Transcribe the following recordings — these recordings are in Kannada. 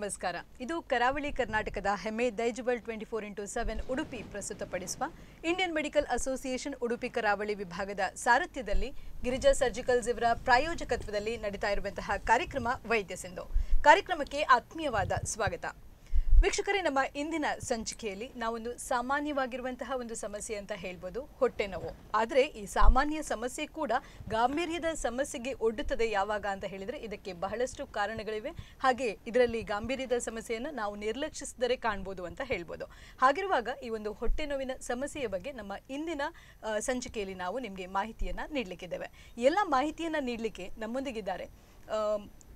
ನಮಸ್ಕಾರ. ಇದು ಕರಾವಳಿ ಕರ್ನಾಟಕದ ಹೆಮ್ಮೆ ದೈಜುಬಲ್ 24x7 ಉಡುಪಿ ಪ್ರಸ್ತುತಪಡಿಸುವ ಇಂಡಿಯನ್ ಮೆಡಿಕಲ್ ಅಸೋಸಿಯೇಷನ್ ಉಡುಪಿ ಕರಾವಳಿ ವಿಭಾಗದ ಸಾರಥ್ಯದಲ್ಲಿ ಗಿರಿಜಾ ಸರ್ಜಿಕಲ್ಸ್ ಇವರ ಪ್ರಾಯೋಜಕತ್ವದಲ್ಲಿ ನಡೀತಾ ಇರುವಂತಹ ಕಾರ್ಯಕ್ರಮ ವೈದ್ಯ ಸಿಂಧು. ಕಾರ್ಯಕ್ರಮಕ್ಕೆ ಆತ್ಮೀಯವಾದ ಸ್ವಾಗತ. ವೀಕ್ಷಕರೇ, ನಮ್ಮ ಇಂದಿನ ಸಂಚಿಕೆಯಲ್ಲಿ ನಾವೊಂದು ಸಾಮಾನ್ಯವಾಗಿರುವಂತಹ ಒಂದು ಸಮಸ್ಯೆ ಅಂತ ಹೇಳ್ಬೋದು, ಹೊಟ್ಟೆ ನೋವು. ಆದರೆ ಈ ಸಾಮಾನ್ಯ ಸಮಸ್ಯೆ ಕೂಡ ಗಾಂಭೀರ್ಯದ ಸಮಸ್ಯೆಗೆ ಒಡ್ಡುತ್ತದೆ ಯಾವಾಗ ಅಂತ ಹೇಳಿದರೆ ಇದಕ್ಕೆ ಬಹಳಷ್ಟು ಕಾರಣಗಳಿವೆ. ಹಾಗೆ ಇದರಲ್ಲಿ ಗಾಂಭೀರ್ಯದ ಸಮಸ್ಯೆಯನ್ನು ನಾವು ನಿರ್ಲಕ್ಷಿಸಿದರೆ ಕಾಣ್ಬೋದು ಅಂತ ಹೇಳ್ಬೋದು. ಹಾಗಿರುವಾಗ ಈ ಒಂದು ಹೊಟ್ಟೆ ನೋವಿನ ಸಮಸ್ಯೆಯ ಬಗ್ಗೆ ನಮ್ಮ ಇಂದಿನ ಸಂಚಿಕೆಯಲ್ಲಿ ನಾವು ನಿಮಗೆ ಮಾಹಿತಿಯನ್ನು ನೀಡಲಿಕ್ಕಿದ್ದೇವೆ. ಎಲ್ಲ ಮಾಹಿತಿಯನ್ನು ನೀಡಲಿಕ್ಕೆ ನಮ್ಮೊಂದಿಗಿದ್ದಾರೆ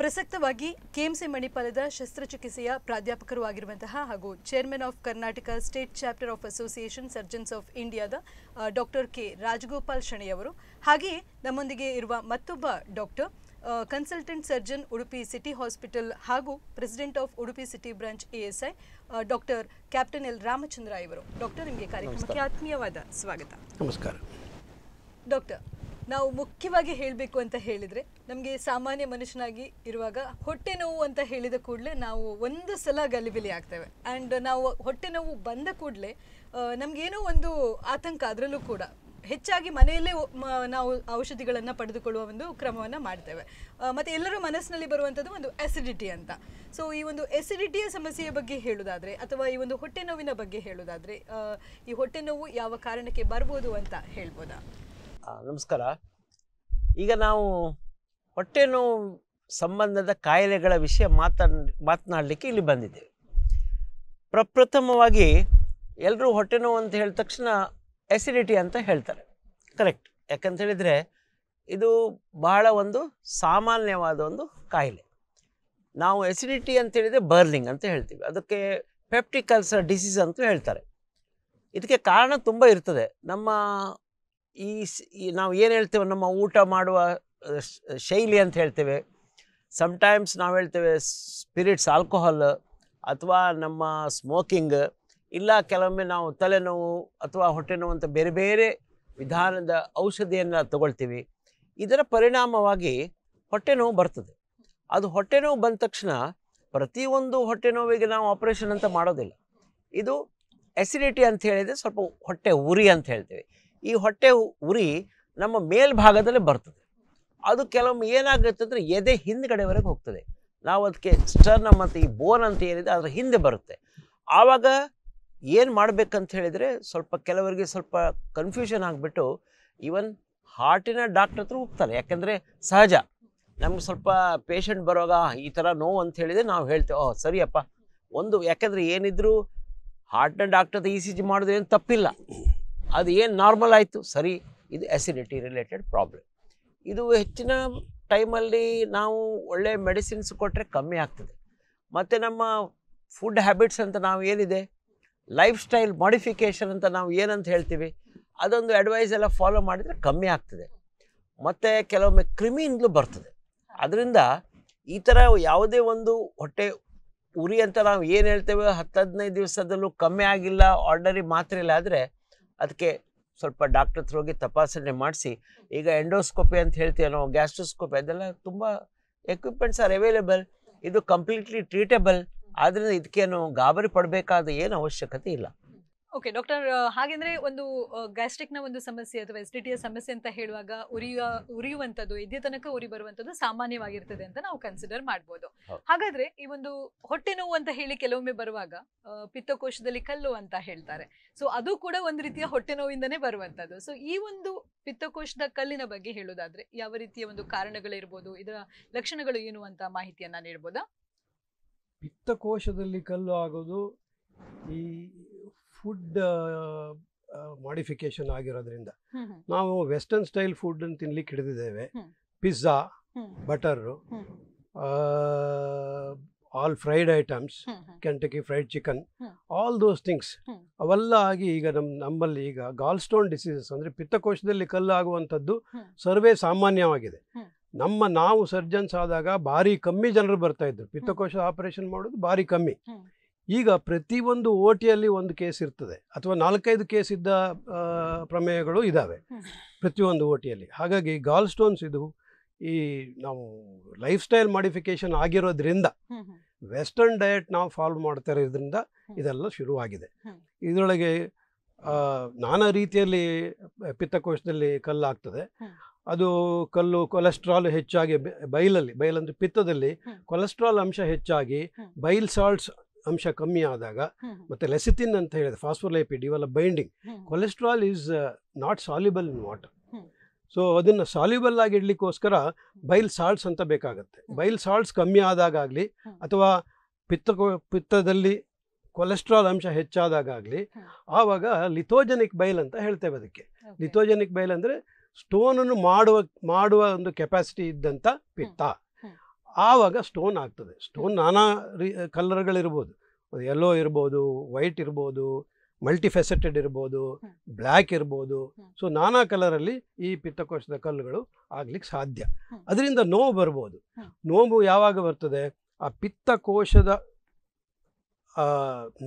ಪ್ರಸಕ್ತವಾಗಿ KMC ಮಣಿಪಾಲದ ಶಸ್ತ್ರಚಿಕಿತ್ಸೆಯ ಪ್ರಾಧ್ಯಾಪಕರು ಆಗಿರುವಂತಹ ಹಾಗೂ chairman of Karnataka state chapter of association surgeons of ಇಂಡಿಯಾದ ಡಾಕ್ಟರ್ ಕೆ ರಾಜಗೋಪಾಲ್ ಶೆಣೆಯವರು, ಹಾಗೆಯೇ ನಮ್ಮೊಂದಿಗೆ ಇರುವ ಮತ್ತೊಬ್ಬ doctor consultant surgeon Udupi city hospital ಹಾಗೂ president of Udupi city branch ASI doctor captain L Ramachandra ಇವರು. ಡಾಕ್ಟರ್, ನಿಮಗೆ ಕಾರ್ಯಕ್ರಮಕ್ಕೆ ಆತ್ಮೀಯವಾದ ಸ್ವಾಗತ. ನಮಸ್ಕಾರ. ಡಾಕ್ಟರ್, ನಾವು ಮುಖ್ಯವಾಗಿ ಹೇಳಬೇಕು ಅಂತ ಹೇಳಿದರೆ ನಮಗೆ ಸಾಮಾನ್ಯ ಮನುಷ್ಯನಾಗಿ ಇರುವಾಗ ಹೊಟ್ಟೆ ನೋವು ಅಂತ ಹೇಳಿದ ಕೂಡಲೇ ನಾವು ಒಂದು ಸಲ ಗಲಿಬಿಲಿ ಆಗ್ತೇವೆ. ಆ್ಯಂಡ್ ನಾವು ಹೊಟ್ಟೆ ನೋವು ಬಂದ ಕೂಡಲೇ ನಮಗೇನೋ ಒಂದು ಆತಂಕ. ಅದರಲ್ಲೂ ಕೂಡ ಹೆಚ್ಚಾಗಿ ಮನೆಯಲ್ಲೇ ನಾವು ಔಷಧಿಗಳನ್ನು ಪಡೆದುಕೊಳ್ಳುವ ಒಂದು ಕ್ರಮವನ್ನು ಮಾಡ್ತೇವೆ. ಮತ್ತು ಎಲ್ಲರ ಮನಸ್ಸಿನಲ್ಲಿ ಬರುವಂಥದ್ದು ಒಂದು ಅಸಿಡಿಟಿ ಅಂತ. ಸೊ ಈ ಒಂದು ಅಸಿಡಿಟಿಯ ಸಮಸ್ಯೆಯ ಬಗ್ಗೆ ಹೇಳೋದಾದರೆ ಅಥವಾ ಈ ಒಂದು ಹೊಟ್ಟೆ ನೋವಿನ ಬಗ್ಗೆ ಹೇಳೋದಾದರೆ ಈ ಹೊಟ್ಟೆ ನೋವು ಯಾವ ಕಾರಣಕ್ಕೆ ಬರ್ಬೋದು ಅಂತ ಹೇಳ್ಬೋದಾ? ನಮಸ್ಕಾರ. ಈಗ ನಾವು ಹೊಟ್ಟೆ ನೋವು ಸಂಬಂಧದ ಕಾಯಿಲೆಗಳ ವಿಷಯ ಮಾತನಾಡಲಿಕ್ಕೆ ಇಲ್ಲಿ ಬಂದಿದ್ದೇವೆ. ಪ್ರಪ್ರಥಮವಾಗಿ ಎಲ್ಲರೂ ಹೊಟ್ಟೆ ನೋವು ಅಂತ ಹೇಳಿದ ತಕ್ಷಣ ಎಸಿಡಿಟಿ ಅಂತ ಹೇಳ್ತಾರೆ. ಕರೆಕ್ಟ್. ಯಾಕಂತ ಹೇಳಿದರೆ ಇದು ಬಹಳ ಒಂದು ಸಾಮಾನ್ಯವಾದ ಒಂದು ಕಾಯಿಲೆ. ನಾವು ಎಸಿಡಿಟಿ ಅಂತ ಹೇಳಿದರೆ ಬರ್ನಿಂಗ್ ಅಂತ ಹೇಳ್ತೀವಿ. ಅದಕ್ಕೆ ಪೆಪ್ಟಿಕ್ ಅಲ್ಸರ್ ಡಿಸೀಸ್ ಅಂತೂ ಹೇಳ್ತಾರೆ. ಇದಕ್ಕೆ ಕಾರಣ ತುಂಬ ಇರ್ತದೆ. ನಮ್ಮ ನಾವು ಏನು ಹೇಳ್ತೇವೆ, ನಮ್ಮ ಊಟ ಮಾಡುವ ಶೈಲಿ ಅಂತ ಹೇಳ್ತೇವೆ. ಸಮ್ಟೈಮ್ಸ್ ನಾವು ಹೇಳ್ತೇವೆ ಸ್ಪಿರಿಟ್ಸ್, ಆಲ್ಕೋಹಾಲ್, ಅಥವಾ ನಮ್ಮ ಸ್ಮೋಕಿಂಗ್, ಇಲ್ಲ ಕೆಲವೊಮ್ಮೆ ನಾವು ತಲೆನೋವು ಅಥವಾ ಹೊಟ್ಟೆ ನೋವು ಅಂತ ಬೇರೆ ಬೇರೆ ವಿಧಾನದ ಔಷಧಿಯನ್ನು ತಗೊಳ್ತೀವಿ. ಇದರ ಪರಿಣಾಮವಾಗಿ ಹೊಟ್ಟೆ ನೋವು ಬರ್ತದೆ. ಅದು ಹೊಟ್ಟೆ ನೋವು ಬಂದ ತಕ್ಷಣ ಪ್ರತಿಯೊಂದು ಹೊಟ್ಟೆ ನೋವಿಗೆ ನಾವು ಆಪರೇಷನ್ ಅಂತ ಮಾಡೋದಿಲ್ಲ. ಇದು ಎಸಿಡಿಟಿ ಅಂತ ಹೇಳಿದರೆ ಸ್ವಲ್ಪ ಹೊಟ್ಟೆ ಉರಿ ಅಂತ ಹೇಳ್ತೇವೆ. ಈ ಹೊಟ್ಟೆ ಉರಿ ನಮ್ಮ ಮೇಲ್ಭಾಗದಲ್ಲಿ ಬರ್ತದೆ. ಅದು ಕೆಲವೊಮ್ಮೆ ಏನಾಗುತ್ತೆ ಅಂದರೆ ಎದೆ ಹಿಂದ್ಗಡೆವರೆಗೆ ಹೋಗ್ತದೆ. ನಾವು ಅದಕ್ಕೆ ಸ್ಟರ್ನ ಮತ್ತು ಈ ಬೋನ್ ಅಂತ ಏನಿದೆ ಅದರ ಹಿಂದೆ ಬರುತ್ತೆ. ಆವಾಗ ಏನು ಮಾಡಬೇಕಂತ ಹೇಳಿದರೆ ಕೆಲವರಿಗೆ ಸ್ವಲ್ಪ ಕನ್ಫ್ಯೂಷನ್ ಆಗಿಬಿಟ್ಟು ಈವನ್ ಹಾರ್ಟಿನ ಡಾಕ್ಟ್ರ್ ಹತ್ರ ಹೋಗ್ತಾರೆ. ಯಾಕೆಂದರೆ ಸಹಜ, ನಮ್ಗೆ ಸ್ವಲ್ಪ ಪೇಷಂಟ್ ಬರುವಾಗ ಈ ಥರ ನೋವು ಅಂತ ಹೇಳಿದರೆ ನಾವು ಹೇಳ್ತೇವೆ, ಓಹ್ ಸರಿಯಪ್ಪ ಯಾಕೆಂದರೆ ಏನಿದ್ರು ಹಾರ್ಟ್ನ ಡಾಕ್ಟರ್ ಹತ್ರ ECG ಮಾಡೋದು ಏನು ತಪ್ಪಿಲ್ಲ, ಅದು ಏನು ನಾರ್ಮಲ್ ಆಯಿತು, ಸರಿ, ಇದು ಅಸಿಡಿಟಿ ರಿಲೇಟೆಡ್ ಪ್ರಾಬ್ಲಮ್. ಇದು ಹೆಚ್ಚಿನ ಟೈಮಲ್ಲಿ ನಾವು ಒಳ್ಳೆ ಮೆಡಿಸಿನ್ಸ್ ಕೊಟ್ಟರೆ ಕಮ್ಮಿ ಆಗ್ತದೆ. ಮತ್ತು ನಮ್ಮ ಫುಡ್ ಹ್ಯಾಬಿಟ್ಸ್ ಅಂತ ನಾವು ಏನಿದೆ, ಲೈಫ್ ಸ್ಟೈಲ್ ಮಾಡಿಫಿಕೇಷನ್ ಅಂತ ನಾವು ಏನಂತ ಹೇಳ್ತೀವಿ, ಅದೊಂದು ಅಡ್ವೈಸ್ ಎಲ್ಲ ಫಾಲೋ ಮಾಡಿದರೆ ಕಮ್ಮಿ ಆಗ್ತದೆ. ಮತ್ತು ಕೆಲವೊಮ್ಮೆ ಕ್ರಿಮಿಯಿಂದಲೂ ಬರ್ತದೆ. ಅದರಿಂದ ಈ ಥರ ಯಾವುದೇ ಒಂದು ಹೊಟ್ಟೆ ಉರಿ ಅಂತ ನಾವು ಏನು ಹೇಳ್ತೇವೆ 10-15 ದಿವಸದಲ್ಲೂ ಕಮ್ಮಿ ಆಗಿಲ್ಲ, ಆರ್ಡಿನರಿ ಮಾತ್ರೆ ಇಲ್ಲ ಆದರೆ ಅದಕ್ಕೆ ಸ್ವಲ್ಪ ಡಾಕ್ಟರ್ ಹತ್ರ ಹೋಗಿ ತಪಾಸಣೆ ಮಾಡಿಸಿ, ಈಗ ಎಂಡೋಸ್ಕೋಪಿ ಅಂತ ಹೇಳ್ತೀವಿ ನಾವು, ಗ್ಯಾಸ್ಟ್ರೋಸ್ಕೋಪಿ, ಅದೆಲ್ಲ ತುಂಬ ಎಕ್ವಿಪ್ಮೆಂಟ್ಸ್ ಆರ್ ಅವೈಲೇಬಲ್. ಇದು ಕಂಪ್ಲೀಟ್ಲಿ ಟ್ರೀಟೇಬಲ್. ಆದ್ದರಿಂದ ಇದಕ್ಕೇನು ಗಾಬರಿ ಪಡಬೇಕಾದ ಏನು ಅವಶ್ಯಕತೆ ಇಲ್ಲ. ಓಕೆ ಡಾಕ್ಟರ್, ಹಾಗೆಂದ್ರೆ ಒಂದು ಗ್ಯಾಸ್ಟ್ರಿಕ್ನ ಒಂದು ಸಮಸ್ಯೆ ಅಥವಾ ಎಸಿಡಿಟಿಯ ಸಮಸ್ಯೆ ಅಂತ ಹೇಳುವಾಗ ಉರಿಯುವಂಥದ್ದು, ಎದೆ ತನಕ ಉರಿ ಬರುವಂಥದ್ದು ಸಾಮಾನ್ಯವಾಗಿರ್ತದೆ ಅಂತ ನಾವು ಕನ್ಸಿಡರ್ ಮಾಡ್ಬೋದು. ಹಾಗಾದ್ರೆ ಈ ಒಂದು ಹೊಟ್ಟೆ ನೋವು ಅಂತ ಹೇಳಿ ಕೆಲವೊಮ್ಮೆ ಬರುವಾಗ ಪಿತ್ತಕೋಶದಲ್ಲಿ ಕಲ್ಲು ಅಂತ ಹೇಳ್ತಾರೆ. ಸೊ ಅದು ಕೂಡ ಒಂದು ರೀತಿಯ ಹೊಟ್ಟೆ ನೋವಿಂದನೇ ಬರುವಂಥದ್ದು. ಸೊ ಈ ಒಂದು ಪಿತ್ತಕೋಶದ ಕಲ್ಲಿನ ಬಗ್ಗೆ ಹೇಳೋದಾದ್ರೆ ಯಾವ ರೀತಿಯ ಒಂದು ಕಾರಣಗಳಿರ್ಬೋದು, ಇದರ ಲಕ್ಷಣಗಳು ಏನು ಅಂತ ಮಾಹಿತಿಯನ್ನ ನೀಡ್ಬೋದಾ? ಪಿತ್ತಕೋಶದಲ್ಲಿ ಕಲ್ಲು ಆಗೋದು ಈ ಫುಡ್ ಮಾಡಿಫಿಕೇಶನ್ ಆಗಿರೋದ್ರಿಂದ. ನಾವು ವೆಸ್ಟರ್ನ್ ಸ್ಟೈಲ್ ಫುಡ್ ಅನ್ನು ತಿನ್ಲಿಕ್ಕೆ ಹಿಡಿದಿದ್ದೇವೆ. Pizza, butter, all fried items, Kentucky fried chicken, all those things ಅವೆಲ್ಲ ಆಗಿ ಈಗ ನಮ್ಮಲ್ಲಿ ಈಗ ಗಾಲ್ ಸ್ಟೋನ್ ಡಿಸೀಸಸ್ ಅಂದರೆ ಪಿತ್ತಕೋಶದಲ್ಲಿ ಕಲ್ಲು ಆಗುವಂಥದ್ದು ಸರ್ವೇ ಸಾಮಾನ್ಯವಾಗಿದೆ. ನಾವು ಸರ್ಜನ್ಸ್ ಆದಾಗ ಭಾರಿ ಕಮ್ಮಿ ಜನರು ಬರ್ತಾ ಇದ್ರು. ಪಿತ್ತಕೋಶ ಆಪರೇಷನ್ ಮಾಡೋದು ಭಾರಿ ಕಮ್ಮಿ. ಈಗ ಪ್ರತಿಯೊಂದು OTಯಲ್ಲಿ ಒಂದು ಕೇಸ್ ಇರ್ತದೆ, ಅಥವಾ 4-5 ಕೇಸ್ ಇದ್ದ ಪ್ರಮೇಯಗಳು ಇದ್ದಾವೆ ಪ್ರತಿಯೊಂದು OTಯಲ್ಲಿ. ಹಾಗಾಗಿ ಗಾಲ್ ಸ್ಟೋನ್ಸ್ ಇದು ಈ ನಾವು ಲೈಫ್ ಸ್ಟೈಲ್ ಮಾಡಿಫಿಕೇಶನ್ ಆಗಿರೋದ್ರಿಂದ ವೆಸ್ಟರ್ನ್ ಡಯಟ್ ನಾವು ಫಾಲೋ ಮಾಡ್ತಾ ಇರೋದ್ರಿಂದ ಇದೆಲ್ಲ ಶುರುವಾಗಿದೆ. ಇದರೊಳಗೆ ನಾನಾ ರೀತಿಯಲ್ಲಿ ಪಿತ್ತಕೋಶದಲ್ಲಿ ಕಲ್ಲಾಗ್ತದೆ. ಅದು ಕಲ್ಲು ಕೊಲೆಸ್ಟ್ರಾಲ್ ಹೆಚ್ಚಾಗಿ ಬೈಲಂದ್ರೆ ಪಿತ್ತದಲ್ಲಿ ಕೊಲೆಸ್ಟ್ರಾಲ್ ಅಂಶ ಹೆಚ್ಚಾಗಿ ಬೈಲ್ ಸಾಲ್ಟ್ಸ್ ಅಂಶ ಕಮ್ಮಿ ಆದಾಗ, ಮತ್ತು ಲೆಸಿಥಿನ್ ಅಂತ ಹೇಳಿದೆ, ಫಾಸ್ಫೋಲೈಪಿಡ್, ಇವೆಲ್ಲ binding. Cholesterol is not soluble in water. So ಅದನ್ನು ಸಾಲ್ಯುಬಲ್ ಆಗಿ ಇಡ್ಲಿಕ್ಕೋಸ್ಕರ ಬೈಲ್ ಸಾಲ್ಟ್ಸ್ ಅಂತ ಬೇಕಾಗುತ್ತೆ. ಬೈಲ್ ಸಾಲ್ಟ್ಸ್ ಕಮ್ಮಿ ಆದಾಗಲಿ ಅಥವಾ ಪಿತ್ತದಲ್ಲಿ ಕೊಲೆಸ್ಟ್ರಾಲ್ ಅಂಶ ಹೆಚ್ಚಾದಾಗಲಿ ಆವಾಗ ಲಿಥೋಜೆನಿಕ್ ಬೈಲ್ ಅಂತ ಹೇಳ್ತೇವೆ. ಅದಕ್ಕೆ ಲಿಥೋಜೆನಿಕ್ ಬೈಲ್ ಅಂದರೆ ಸ್ಟೋನನ್ನು ಮಾಡುವ ಒಂದು ಕೆಪಾಸಿಟಿ ಇದ್ದಂಥ ಪಿತ್ತ. ಆವಾಗ ಸ್ಟೋನ್ ಆಗ್ತದೆ. ಸ್ಟೋನ್ ನಾನಾ ಕಲರ್ಗಳಿರ್ಬೋದು, ಯೆಲ್ಲೋ ಇರ್ಬೋದು, ವೈಟ್ ಇರ್ಬೋದು, ಮಲ್ಟಿಫೆಸೆಟೆಡ್ ಇರ್ಬೋದು, ಬ್ಲ್ಯಾಕ್ ಇರ್ಬೋದು. ಸೊ ನಾನಾ ಕಲರಲ್ಲಿ ಈ ಪಿತ್ತಕೋಶದ ಕಲ್ಲುಗಳು ಆಗ್ಲಿಕ್ಕೆ ಸಾಧ್ಯ. ಅದರಿಂದ ನೋವು ಬರ್ಬೋದು. ನೋವು ಯಾವಾಗ ಬರ್ತದೆ? ಆ ಪಿತ್ತಕೋಶದ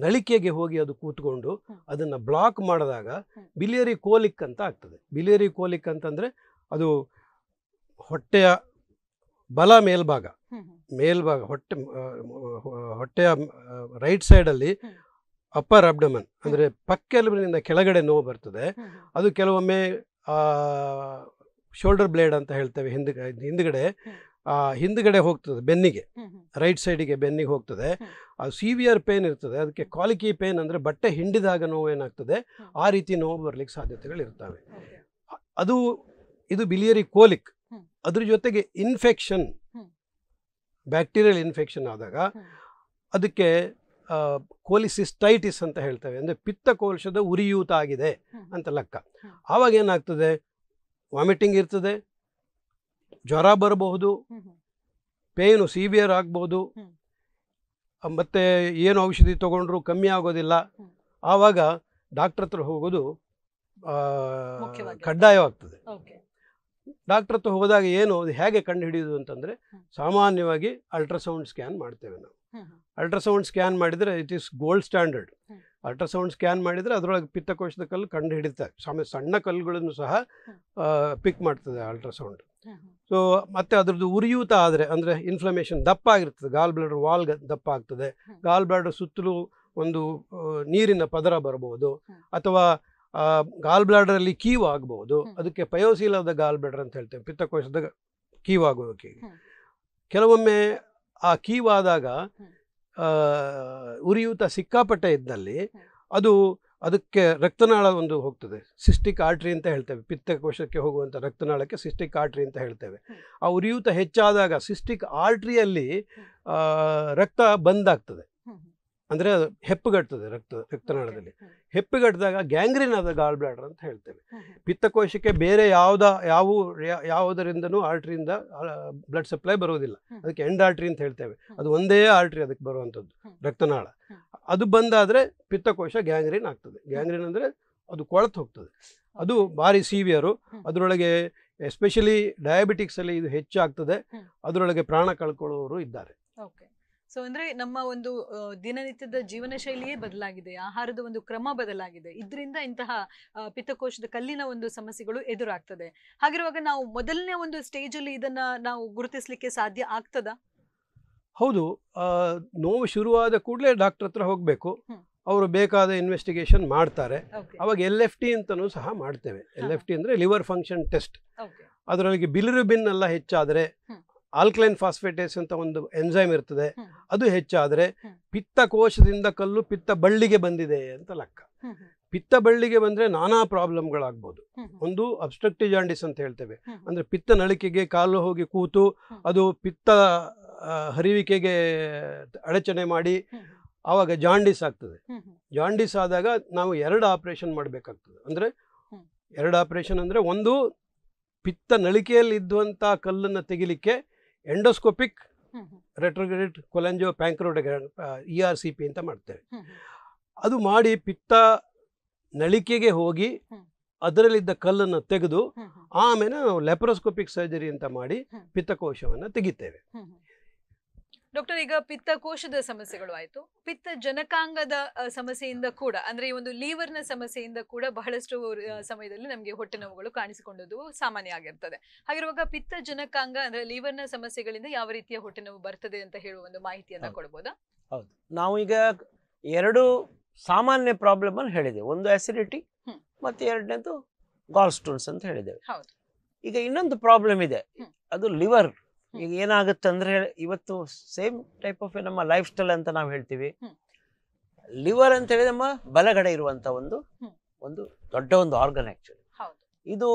ನಳಿಕೆಗೆ ಹೋಗಿ ಅದು ಕೂತ್ಕೊಂಡು ಅದನ್ನು ಬ್ಲಾಕ್ ಮಾಡಿದಾಗ ಬಿಲಿಯರಿ ಕೋಲಿಕ್ ಅಂತ ಆಗ್ತದೆ. ಬಿಲಿಯರಿ ಕೋಲಿಕ್ ಅಂತಂದರೆ ಅದು ಹೊಟ್ಟೆಯ ಮೇಲ್ಭಾಗ ಹೊಟ್ಟೆಯ ರೈಟ್ ಸೈಡಲ್ಲಿ ಅಪ್ಪರ್ ಅಬ್ಡಮನ್ ಅಂದರೆ ಪಕ್ಕೆಲುಬಿನಿಂದ ಕೆಳಗಡೆ ನೋವು ಬರ್ತದೆ. ಅದು ಕೆಲವೊಮ್ಮೆ ಶೋಲ್ಡರ್ ಬ್ಲೇಡ್ ಅಂತ ಹೇಳ್ತೇವೆ, ಹಿಂದ್ಗಡೆ ಹೋಗ್ತದೆ, ಬೆನ್ನಿಗೆ, ರೈಟ್ ಸೈಡಿಗೆ ಬೆನ್ನಿಗೆ ಹೋಗ್ತದೆ. ಅದು ಸಿವಿಯರ್ ಪೇನ್ ಇರ್ತದೆ. ಅದಕ್ಕೆ ಕಾಲಿಕಿ ಪೇನ್ ಅಂದರೆ ಬಟ್ಟೆ ಹಿಂಡಿದಾಗ ನೋವು ಏನಾಗ್ತದೆ, ಆ ರೀತಿ ನೋವು ಬರಲಿಕ್ಕೆ ಸಾಧ್ಯತೆಗಳಿರ್ತವೆ. ಇದು ಬಿಲಿಯರಿ ಕೋಲಿಕ್. ಅದ್ರ ಜೊತೆಗೆ ಇನ್ಫೆಕ್ಷನ್, ಬ್ಯಾಕ್ಟೀರಿಯಲ್ ಇನ್ಫೆಕ್ಷನ್ ಆದಾಗ ಅದಕ್ಕೆ ಕೋಲಿಸಿಸ್ಟೈಟಿಸ್ ಅಂತ ಹೇಳ್ತೇವೆ. ಅಂದರೆ ಪಿತ್ತಕೋಶದ ಉರಿಯೂತ ಆಗಿದೆ ಅಂತ ಲೆಕ್ಕ. ಆವಾಗ ಏನಾಗ್ತದೆ? ವಾಮಿಟಿಂಗ್ ಇರ್ತದೆ, ಜ್ವರ ಬರಬಹುದು, ಪೇನು ಸಿವಿಯರ್ ಆಗ್ಬೋದು, ಮತ್ತು ಏನು ಔಷಧಿ ತೊಗೊಂಡ್ರೂ ಕಮ್ಮಿ ಆಗೋದಿಲ್ಲ. ಆವಾಗ ಡಾಕ್ಟ್ರ್ ಹತ್ರ ಹೋಗೋದು ಕಡ್ಡಾಯವಾಗ್ತದೆ. ಡಾಕ್ಟ್ರ್ ಹತ್ರ ಹೋದಾಗ ಏನು ಹೇಗೆ ಕಂಡು ಹಿಡಿಯೋದು ಅಂತಂದರೆ, ಸಾಮಾನ್ಯವಾಗಿ ಅಲ್ಟ್ರಾಸೌಂಡ್ ಸ್ಕ್ಯಾನ್ ಮಾಡ್ತೇವೆ ನಾವು. ಅಲ್ಟ್ರಾಸೌಂಡ್ ಸ್ಕ್ಯಾನ್ ಮಾಡಿದರೆ it is gold standard. Ultrasound scan ಮಾಡಿದರೆ ಅದರೊಳಗೆ ಪಿತ್ತಕೋಶದ ಕಲ್ಲು ಕಂಡು ಹಿಡಿತಾರೆ. ಸಣ್ಣ ಕಲ್ಲುಗಳನ್ನು ಸಹ ಪಿಕ್ ಮಾಡ್ತದೆ ಅಲ್ಟ್ರಾಸೌಂಡ್. ಸೊ ಮತ್ತು ಅದ್ರದ್ದು ಉರಿಯೂತ ಆದರೆ, ಅಂದರೆ ಇನ್ಫ್ಲಮೇಷನ್ ದಪ್ಪ ಆಗಿರ್ತದೆ, ಗಾಲ್ ಬ್ಲಾಡರ್ ವಾಲ್ ದಪ್ಪ ಆಗ್ತದೆ, ಗಾಲ್ ಬ್ಲಾಡರ್ ಸುತ್ತಲೂ ಒಂದು ನೀರಿನ ಪದರ ಬರ್ಬೋದು, ಅಥವಾ ಗಾಲ್ ಬ್ಲಾಡರಲ್ಲಿ ಕೀವು ಆಗ್ಬೋದು. ಅದಕ್ಕೆ ಪಯೋಸೀಲದ ಗಾಲ್ ಬ್ಲಾಡರ್ ಅಂತ ಹೇಳ್ತೇವೆ, ಪಿತ್ತಕೋಶದ ಕೀವಾಗೋಕೆ. ಕೆಲವೊಮ್ಮೆ ಆ ಕೀವಾದಾಗ ಉರಿಯೂತ ಸಿಕ್ಕಾಪಟ್ಟೆ ಇದ್ದಲ್ಲಿ ಅದಕ್ಕೆ ರಕ್ತನಾಳ ಒಂದು ಹೋಗ್ತದೆ, ಸಿಸ್ಟಿಕ್ ಆರ್ಟ್ರಿ ಅಂತ ಹೇಳ್ತೇವೆ. ಪಿತ್ತಕೋಶಕ್ಕೆ ಹೋಗುವಂಥ ರಕ್ತನಾಳಕ್ಕೆ ಸಿಸ್ಟಿಕ್ ಆರ್ಟ್ರಿ ಅಂತ ಹೇಳ್ತೇವೆ. ಆ ಉರಿಯೂತ ಹೆಚ್ಚಾದಾಗ ಸಿಸ್ಟಿಕ್ ಆರ್ಟ್ರಿಯಲ್ಲಿ ರಕ್ತ ಬಂದಾಗ್ತದೆ, ಅಂದರೆ ಅದು ಹೆಪ್ಪುಗಟ್ಟುತ್ತದೆ ರಕ್ತನಾಳದಲ್ಲಿ. ಹೆಪ್ಪುಗಟ್ಟಿದಾಗ ಗ್ಯಾಂಗ್ರೀನ್ ಆದ ಗಾಲ್ ಬ್ಲಾಡರ್ ಅಂತ ಹೇಳ್ತೇವೆ. ಪಿತ್ತಕೋಶಕ್ಕೆ ಬೇರೆ ಯಾವುದರಿಂದನೂ ಆರ್ಟ್ರಿಯಿಂದ ಬ್ಲಡ್ ಸಪ್ಲೈ ಬರೋದಿಲ್ಲ. ಅದಕ್ಕೆ ಎಂಡ್ ಆರ್ಟ್ರಿ ಅಂತ ಹೇಳ್ತೇವೆ. ಅದು ಒಂದೇ ಆರ್ಟ್ರಿ ಅದಕ್ಕೆ ಬರುವಂಥದ್ದು, ರಕ್ತನಾಳ. ಅದು ಬಂದಾದರೆ ಪಿತ್ತಕೋಶ ಗ್ಯಾಂಗ್ರೀನ್ ಆಗ್ತದೆ. ಗ್ಯಾಂಗ್ರೀನ್ ಅಂದರೆ ಅದು ಕೊಳೆತು ಹೋಗ್ತದೆ. ಅದು ಭಾರಿ ಸಿವಿಯರು. ಅದರೊಳಗೆ ಎಸ್ಪೆಷಲಿ ಡಯಾಬಿಟಿಕ್ಸಲ್ಲಿ ಇದು ಹೆಚ್ಚಾಗ್ತದೆ. ಅದರೊಳಗೆ ಪ್ರಾಣ ಕಳ್ಕೊಳ್ಳೋರು ಇದ್ದಾರೆ. ಸೊ ಅಂದ್ರೆ ನಮ್ಮ ಒಂದು ದಿನನಿತ್ಯದ ಜೀವನ ಶೈಲಿಯೇ ಬದಲಾಗಿದೆ, ಆಹಾರದ ಒಂದು ಕ್ರಮ ಬದಲಾಗಿದೆ. ಇದರಿಂದ ಇಂತಹ ಪಿತ್ತಕೋಶದ ಕಲ್ಲಿನ ಒಂದು ಸಮಸ್ಯೆಗಳು ಎದುರಾಗ್ತದೆ. ಹಾಗಿರುವಾಗ ನಾವು ಮೊದಲನೇ ಒಂದು ಸ್ಟೇಜ್ ಅಲ್ಲಿ ಇದನ್ನ ನಾವು ಗುರುತಿಸಲಿಕ್ಕೆ ಸಾಧ್ಯ ಆಗ್ತದಾ? ಹೌದು. ನೋವು ಶುರುವಾದ ಕೂಡಲೇ ಡಾಕ್ಟರ್ ಹತ್ರ ಹೋಗಬೇಕು. ಅವರು ಬೇಕಾದ ಇನ್ವೆಸ್ಟಿಗೇಷನ್ ಮಾಡ್ತಾರೆ. ಅವಾಗ LFT ಅಂತಲೂ ಸಹ ಮಾಡ್ತೇವೆ. LFT ಅಂದರೆ ಲಿವರ್ ಫಂಕ್ಷನ್ ಟೆಸ್ಟ್. ಅದರೊಳಗೆ ಬಿಲಿರುಬಿನ್ ಎಲ್ಲ ಹೆಚ್ಚಾದರೆ, ಆಲ್ಕಲೈನ್ ಫಾಸ್ಫೇಟೇಸ್ ಅಂತ ಒಂದು ಎನ್ಸೈಮ್ ಇರ್ತದೆ, ಅದು ಹೆಚ್ಚಾದರೆ ಪಿತ್ತಕೋಶದಿಂದ ಕಲ್ಲು ಪಿತ್ತ ಬಳ್ಳಿಗೆ ಬಂದಿದೆ ಅಂತ ಲೆಕ್ಕ. ಪಿತ್ತ ಬಳ್ಳಿಗೆ ಬಂದರೆ ನಾನಾ ಪ್ರಾಬ್ಲಮ್ಗಳಾಗ್ಬೋದು. ಒಂದು ಅಬ್ಸ್ಟ್ರಕ್ಟಿವ್ ಜಾಂಡಿಸ್ ಅಂತ ಹೇಳ್ತೇವೆ, ಅಂದರೆ ಪಿತ್ತ ನಳಿಕೆಗೆ ಕಾಲು ಹೋಗಿ ಕೂತು ಅದು ಪಿತ್ತ ಹರಿವಿಕೆಗೆ ಅಡಚಣೆ ಮಾಡಿ ಆವಾಗ ಜಾಂಡಿಸ್ ಆಗ್ತದೆ. ಜಾಂಡಿಸ್ ಆದಾಗ ನಾವು 2 ಆಪರೇಷನ್ ಮಾಡಬೇಕಾಗ್ತದೆ. ಅಂದರೆ 2 ಆಪರೇಷನ್ ಅಂದರೆ, ಒಂದು ಪಿತ್ತ ನಳಿಕೆಯಲ್ಲಿ ಇದ್ದಂಥ ಕಲ್ಲನ್ನು ತೆಗಿಲಿಕ್ಕೆ ಎಂಡೋಸ್ಕೋಪಿಕ್ ರೆಟ್ರೋಗ್ರೇಡ್ ಕೊಲೆಂಜೋ ಪ್ಯಾಂಕ್ರೋಟೋಗ್ರಾಮ್ ERCP ಅಂತ ಮಾಡ್ತೇವೆ. ಅದು ಮಾಡಿ ಪಿತ್ತ ನಳಿಕೆಗೆ ಹೋಗಿ ಅದರಲ್ಲಿದ್ದ ಕಲ್ಲನ್ನು ತೆಗೆದು ಆಮೇಲೆ ನಾವು ಲೆಪ್ರೋಸ್ಕೋಪಿಕ್ ಸರ್ಜರಿ ಅಂತ ಮಾಡಿ ಪಿತ್ತಕೋಶವನ್ನು ತೆಗಿತೇವೆ. ಡಾಕ್ಟರ್, ಈಗ ಪಿತ್ತಕೋಶದ ಸಮಸ್ಯೆಗಳು ಆಯ್ತು, ಪಿತ್ತ ಜನಕಾಂಗದ ಸಮಸ್ಯೆಯಿಂದ ಕೂಡ, ಅಂದ್ರೆ ಈ ಒಂದು ಲೀವರ್ನ ಸಮಸ್ಯೆಯಿಂದ ಕೂಡ ಬಹಳಷ್ಟು ಸಮಯದಲ್ಲಿ ನಮಗೆ ಹೊಟ್ಟೆ ನೋವುಗಳು ಕಾಣಿಸಿಕೊಂಡದ್ದು ಸಾಮಾನ್ಯ ಆಗಿರ್ತದೆ. ಹಾಗಿರುವಾಗ ಪಿತ್ತ ಜನಕಾಂಗ ಅಂದ್ರೆ ಲೀವರ್ನ ಸಮಸ್ಯೆಗಳಿಂದ ಯಾವ ರೀತಿಯ ಹೊಟ್ಟೆ ನೋವು ಬರ್ತದೆ ಅಂತ ಹೇಳುವ ಒಂದು ಮಾಹಿತಿಯನ್ನ ಕೊಡಬಹುದಾ? ಹೌದು, ನಾವು ಈಗ ಎರಡು ಸಾಮಾನ್ಯ ಪ್ರಾಬ್ಲಮ್ ಅನ್ನು ಹೇಳಿದ್ದೇವೆ. ಒಂದು ಅಸಿಡಿಟಿ ಮತ್ತೆ ಎರಡನೇದು ಗಾಲ್ ಸ್ಟೋನ್ಸ್ ಅಂತ ಹೇಳಿದ್ದೇವೆ. ಈಗ ಇನ್ನೊಂದು ಪ್ರಾಬ್ಲಮ್ ಇದೆ, ಅದು ಲಿವರ್. ಈಗ ಏನಾಗುತ್ತೆ ಅಂದ್ರೆ ಇವತ್ತು ಸೇಮ್ ಟೈಪ್ ಆಫ್ ನಮ್ಮ ಲೈಫ್ ಸ್ಟೈಲ್ ಅಂತ ನಾವು ಹೇಳ್ತೀವಿ. ಲಿವರ್ ಅಂತ ಹೇಳಿ ನಮ್ಮ ಬಲಗಡೆ ಇರುವಂತ ಒಂದು ದೊಡ್ಡ ಒಂದು ಆರ್ಗನ್ ಆಕ್ಚುಲಿ. ಇದು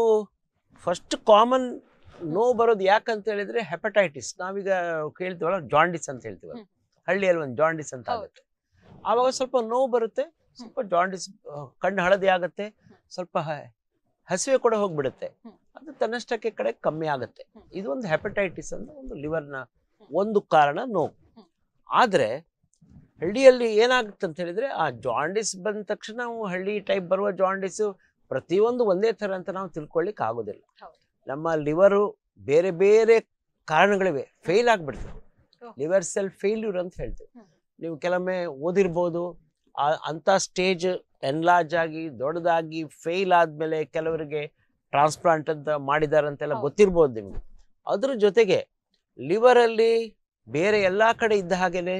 ಫಸ್ಟ್ ಕಾಮನ್ ನೋವು ಬರೋದು ಯಾಕಂತ ಹೇಳಿದ್ರೆ ಹೆಪಟೈಟಿಸ್. ನಾವೀಗ ಕೇಳ್ತೀವಲ್ಲ ಜಾಂಡಿಸ್ ಅಂತ ಹೇಳ್ತೀವಲ್ಲ, ಹಳ್ಳಿಯಲ್ಲಿ ಒಂದು ಜಾಂಡಿಸ್ ಅಂತ ಆಗುತ್ತೆ. ಆವಾಗ ಸ್ವಲ್ಪ ನೋವು ಬರುತ್ತೆ, ಸ್ವಲ್ಪ ಜಾಂಡಿಸ್, ಕಣ್ಣು ಹಳದಿ ಆಗುತ್ತೆ, ಸ್ವಲ್ಪ ಹಸಿವೆ ಕೂಡ ಹೋಗ್ಬಿಡುತ್ತೆ. ಅದು ತನ್ನಷ್ಟಕ್ಕೆ ಕಡೆ ಕಮ್ಮಿ ಆಗುತ್ತೆ. ಇದು ಒಂದು ಹೆಪಟೈಟಿಸ್ ಅಂತ ಒಂದು ಲಿವರ್ನ ಒಂದು ಕಾರಣ ನೋವು. ಆದ್ರೆ ಹಳ್ಳಿಯಲ್ಲಿ ಏನಾಗುತ್ತೆ ಅಂತ ಹೇಳಿದ್ರೆ, ಆ ಜಾಂಡಿಸ್ ಬಂದ ತಕ್ಷಣ ನಾವು ಹಳ್ಳಿ ಟೈಪ್ ಬರುವ ಜಾಂಡಿಸ್ ಪ್ರತಿಯೊಂದು ಒಂದೇ ತರ ಅಂತ ನಾವು ತಿಳ್ಕೊಳ್ಳಿಕ್ಕೆ ಆಗೋದಿಲ್ಲ. ನಮ್ಮ ಲಿವರು ಬೇರೆ ಬೇರೆ ಕಾರಣಗಳಿವೆ, ಫೇಲ್ ಆಗ್ಬಿಡ್ತದೆ. ಲಿವರ್ ಸೆಲ್ ಫೇಲ್ಯೂರ್ ಅಂತ ಹೇಳ್ತೀವಿ. ನೀವು ಕೆಲವೊಮ್ಮೆ ಓದಿರ್ಬೋದು, ಅಂತ ಸ್ಟೇಜ್ ಎನ್ಲಾರ್ಜ್ ಆಗಿ ದೊಡ್ಡದಾಗಿ ಫೇಲ್ ಆದ್ಮೇಲೆ ಕೆಲವರಿಗೆ ಟ್ರಾನ್ಸ್ಪ್ಲಾಂಟ್ ಅಂತ ಮಾಡಿದ್ದಾರೆ ಅಂತೆಲ್ಲ ಗೊತ್ತಿರ್ಬೋದು ನಿಮ್ಗೆ. ಅದ್ರ ಜೊತೆಗೆ ಲಿವರ್ ಅಲ್ಲಿ ಬೇರೆ ಎಲ್ಲಾ ಕಡೆ ಇದ್ದ ಹಾಗೇನೆ